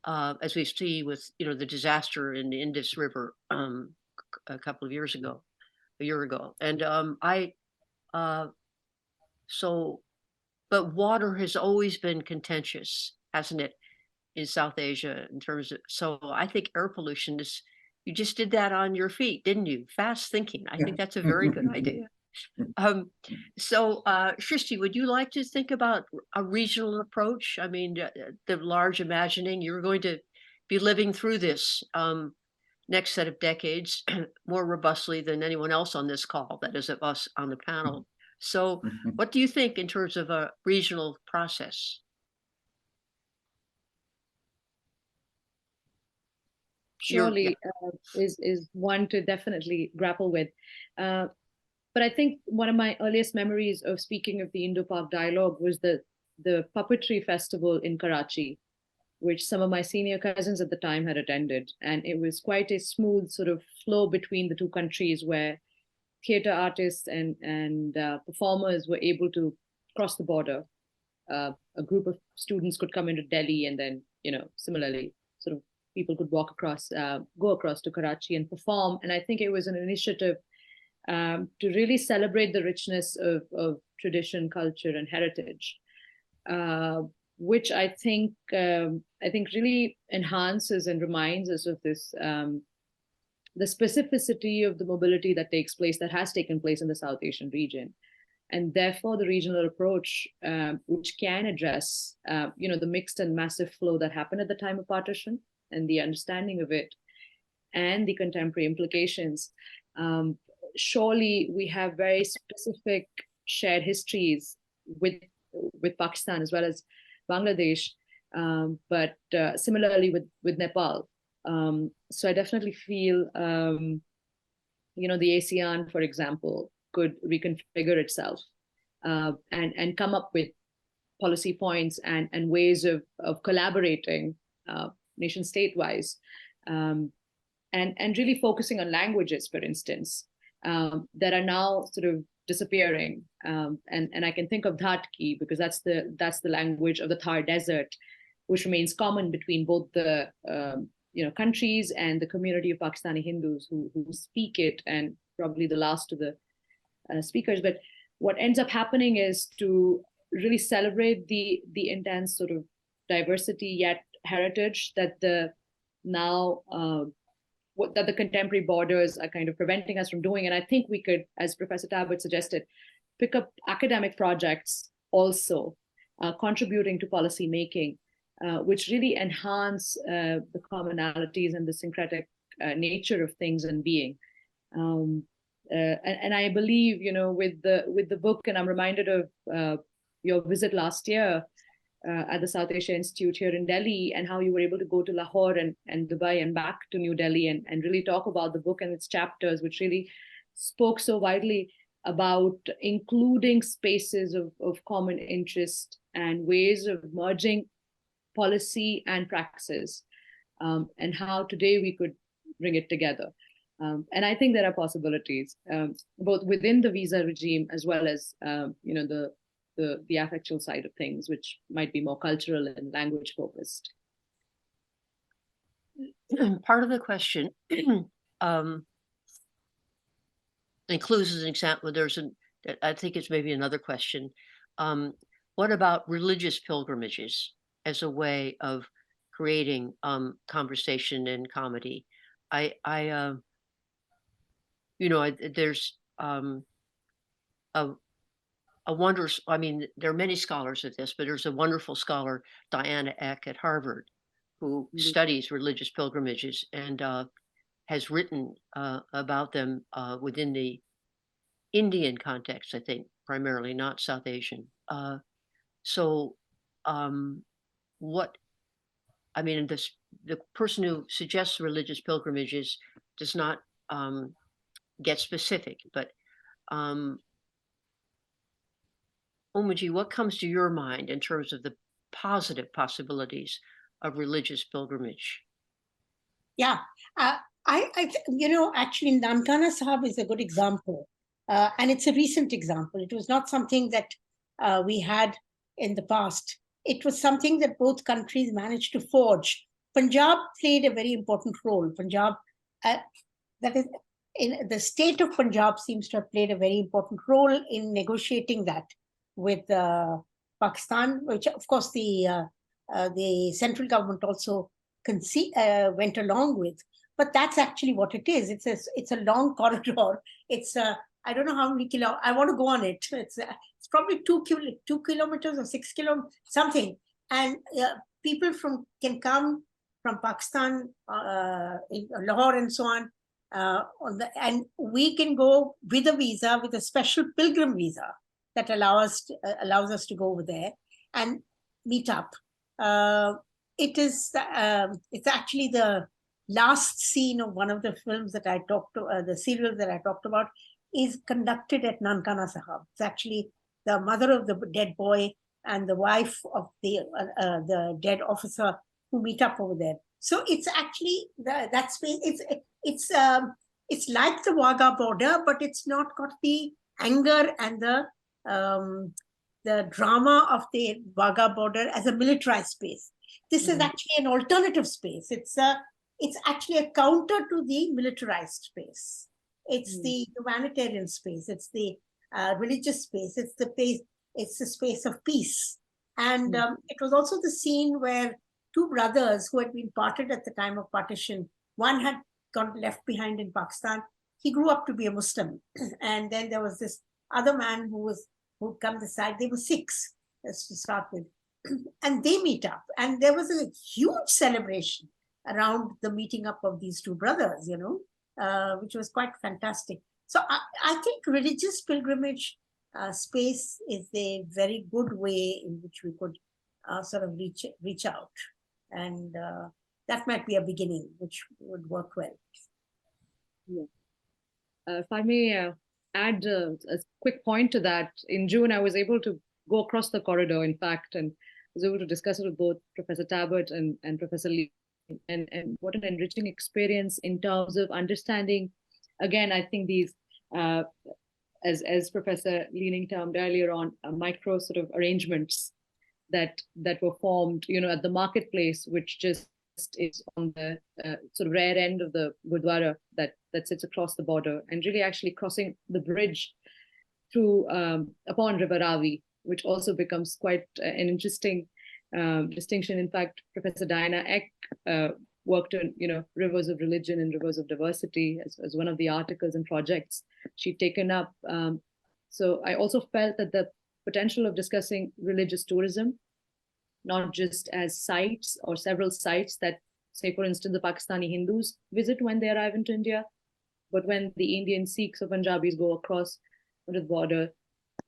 As we see with, the disaster in the Indus River a couple of years ago, a year ago. And but water has always been contentious, hasn't it, in South Asia in terms of, so I think air pollution is, you just did that on your feet, didn't you? Fast thinking. I think that's a very good idea. So Shristi, would you like to think about a regional approach? I mean, the large imagining, you're going to be living through this next set of decades more robustly than anyone else on this call, that is, of us on the panel. So what do you think in terms of a regional process? surely is one to definitely grapple with. But I think one of my earliest memories of speaking of the Indo-Pak dialogue was the puppetry festival in Karachi, which some of my senior cousins at the time had attended. And it was quite a smooth sort of flow between the two countries, where theater artists and performers were able to cross the border. A group of students could come into Delhi, and then, similarly, sort of people could walk across, go across to Karachi and perform. And I think it was an initiative to really celebrate the richness of tradition, culture, and heritage, which I think really enhances and reminds us of this, the specificity of the mobility that has taken place in the South Asian region. And therefore, the regional approach, which can address, the mixed and massive flow that happened at the time of partition, and the understanding of it, and the contemporary implications. Surely we have very specific shared histories with Pakistan as well as Bangladesh, but similarly with Nepal. So I definitely feel, the ASEAN, for example, could reconfigure itself and come up with policy points and ways of collaborating nation state-wise, and really focusing on languages, for instance, that are now sort of disappearing. And I can think of Dhatki, because that's the language of the Thar Desert, which remains common between both the countries and the community of Pakistani Hindus who speak it, and probably the last of the speakers. But what ends up happening is to really celebrate the intense sort of diversity yet heritage that the contemporary borders are kind of preventing us from doing. And I think we could, as Professor Talbot suggested, pick up academic projects also contributing to policy making, which really enhance the commonalities and the syncretic nature of things and being. And I believe, with the book, and I'm reminded of your visit last year at the South Asia Institute here in Delhi, and how you were able to go to Lahore and Dubai and back to New Delhi and really talk about the book and its chapters, which really spoke so widely about including spaces of common interest and ways of merging policy and praxis, and how today we could bring it together. And I think there are possibilities, both within the visa regime as well as, the affectual side of things, which might be more cultural and language focused. Part of the question includes an example. I think it's maybe another question. What about religious pilgrimages as a way of creating conversation and comedy? There's a wondrous, there are many scholars of this, but there's a wonderful scholar, Diana Eck at Harvard, who studies religious pilgrimages and has written about them within the Indian context, I think, primarily, not South Asian. The person who suggests religious pilgrimages does not get specific, but Omaji, what comes to your mind in terms of the positive possibilities of religious pilgrimage? Yeah, actually, Namkana Sahib is a good example, and it's a recent example. It was not something that we had in the past. It was something that both countries managed to forge. Punjab played a very important role. Punjab, that is, in the state of Punjab, seems to have played a very important role in negotiating that with Pakistan, which of course the central government also went along with. But that's actually what it is. It's a long corridor. It's I don't know how many kilometers. I want to go on it. It's probably 2 kilometers or 6 kilometers, something. And people can come from Pakistan, in Lahore and so on, and we can go with a visa, with a special pilgrim visa that allows us to go over there and meet up. It's actually the last scene of one of the films that I talked to, the serial that I talked about, is conducted at Nankana Sahab. It's actually the mother of the dead boy and the wife of the dead officer who meet up over there. So it's actually that space. It's like the Wagah border, but it's not got the anger and the drama of the Wagah border as a militarized space. This is actually an alternative space. It's actually a counter to the militarized space. It's the humanitarian space. It's the religious space. It's the space of peace. And it was also the scene where two brothers who had been parted at the time of partition, one had got left behind in Pakistan. He grew up to be a Muslim. And then there was this other man who'd come this side. They were Sikhs, let's to start with. And they meet up. And there was a huge celebration around the meeting up of these two brothers, which was quite fantastic. So I think religious pilgrimage space is a very good way in which we could sort of reach out. And that might be a beginning, which would work well. Yeah. If I may add a quick point to that, in June, I was able to go across the corridor, in fact, and was able to discuss it with both Professor Tabot and Professor Lee. And what an enriching experience in terms of understanding, again, I think these, as Professor Leaning termed earlier on, micro sort of arrangements that were formed, at the marketplace, which just is on the sort of rare end of the Gurdwara that sits across the border, and really actually crossing the bridge through upon River Ravi, which also becomes quite an interesting distinction. In fact, Professor Diana Eck worked on, rivers of religion and rivers of diversity as one of the articles and projects she'd taken up. So I also felt that the potential of discussing religious tourism, not just as sites or several sites that, say, for instance, the Pakistani Hindus visit when they arrive into India, but when the Indian Sikhs or Punjabis go across the border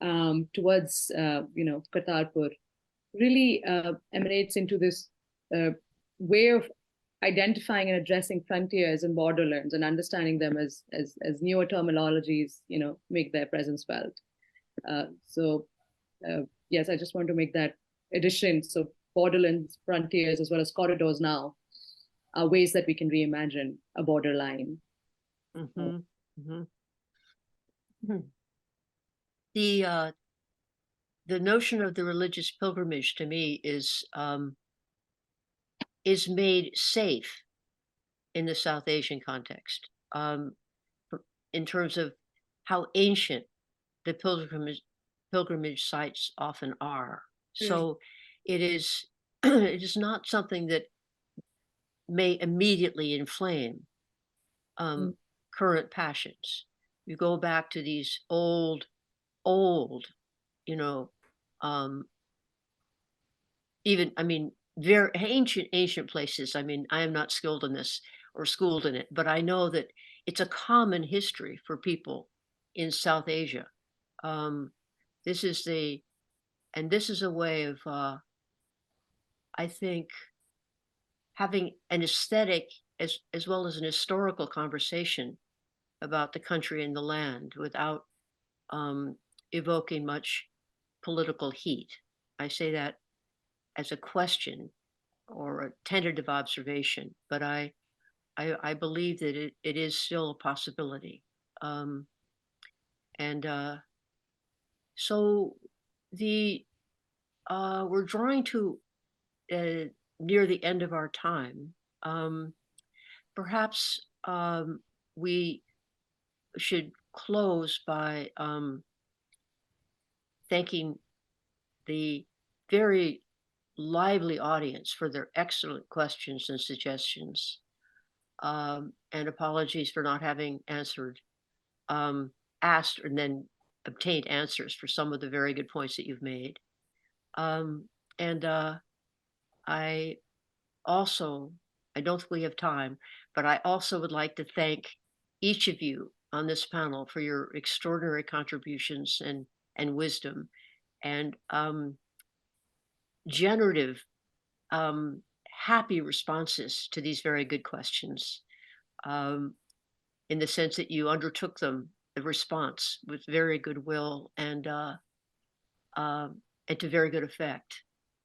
towards, Kartarpur, really emanates into this way of identifying and addressing frontiers and borderlands and understanding them as newer terminologies, make their presence felt. Yes, I just want to make that addition. So borderlands, frontiers, as well as corridors now are ways that we can reimagine a borderline. The notion of the religious pilgrimage to me is made safe in the South Asian context, in terms of how ancient the pilgrimage sites often are. So it is not something that may immediately inflame current passions. You go back to these old, very ancient places. I am not skilled in this or schooled in it, but I know that it's a common history for people in South Asia. This is a way of, I think, having an aesthetic as well as an historical conversation about the country and the land without evoking much political heat. I say that as a question or a tentative observation, but I believe that it is still a possibility. So we're drawing to near the end of our time. Perhaps we should close by thanking the very lively audience for their excellent questions and suggestions, and apologies for not having asked and then obtained answers for some of the very good points that you've made. I don't think we have time, but I also would like to thank each of you on this panel for your extraordinary contributions and wisdom and generative happy responses to these very good questions, in the sense that you undertook them, the response, with very good will and to very good effect.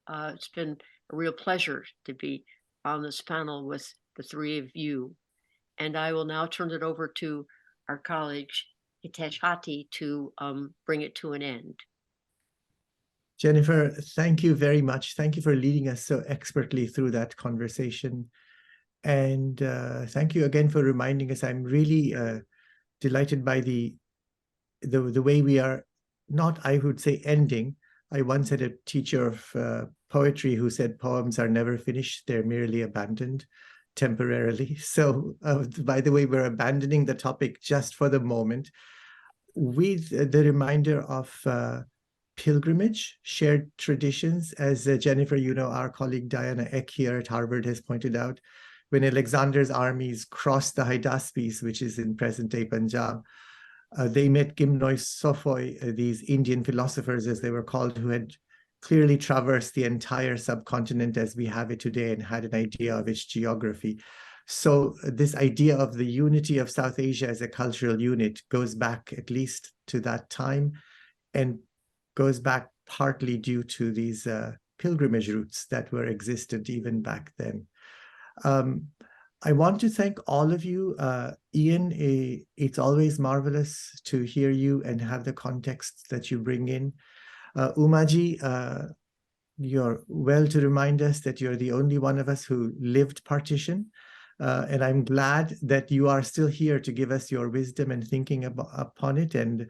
It's been a real pleasure to be on this panel with the three of you. And I will now turn it over to our colleague, Hitesh Hati, to bring it to an end. Jennifer, thank you very much. Thank you for leading us so expertly through that conversation. And thank you again for reminding us. I'm really delighted by the way we are not, I would say, ending. I once had a teacher of poetry who said poems are never finished, they're merely abandoned temporarily. So by the way, we're abandoning the topic just for the moment with the reminder of pilgrimage, shared traditions. As Jennifer, you know, our colleague Diana Eck here at Harvard has pointed out, when Alexander's armies crossed the Hydaspes, which is in present-day Punjab, they met Gymnoi Sophoi, these Indian philosophers, as they were called, who had clearly traversed the entire subcontinent as we have it today and had an idea of its geography. So this idea of the unity of South Asia as a cultural unit goes back at least to that time, and goes back partly due to these pilgrimage routes that were existent even back then. I want to thank all of you. Ian, it's always marvelous to hear you and have the context that you bring in. Umaji, you're well to remind us that you're the only one of us who lived partition. And I'm glad that you are still here to give us your wisdom and thinking upon it. And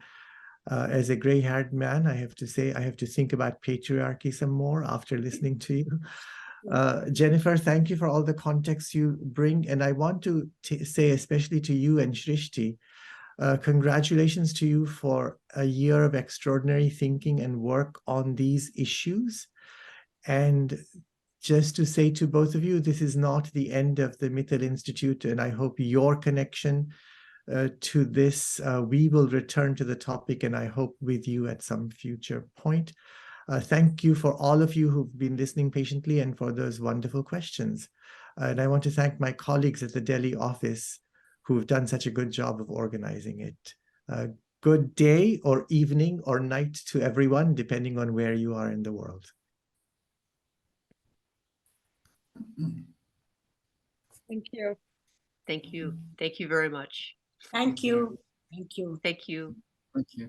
as a gray-haired man, I have to say, I have to think about patriarchy some more after listening to you. Jennifer, thank you for all the context you bring. And I want to say, especially to you and Shrishti, congratulations to you for a year of extraordinary thinking and work on these issues. And just to say to both of you, this is not the end of the Mittal Institute, and I hope your connection to this, we will return to the topic, and I hope with you at some future point. Thank you for all of you who've been listening patiently and for those wonderful questions. And I want to thank my colleagues at the Delhi office who've done such a good job of organizing it. Good day or evening or night to everyone, depending on where you are in the world. Thank you. Thank you. Thank you very much. Thank you. Thank you. Thank you. Thank you.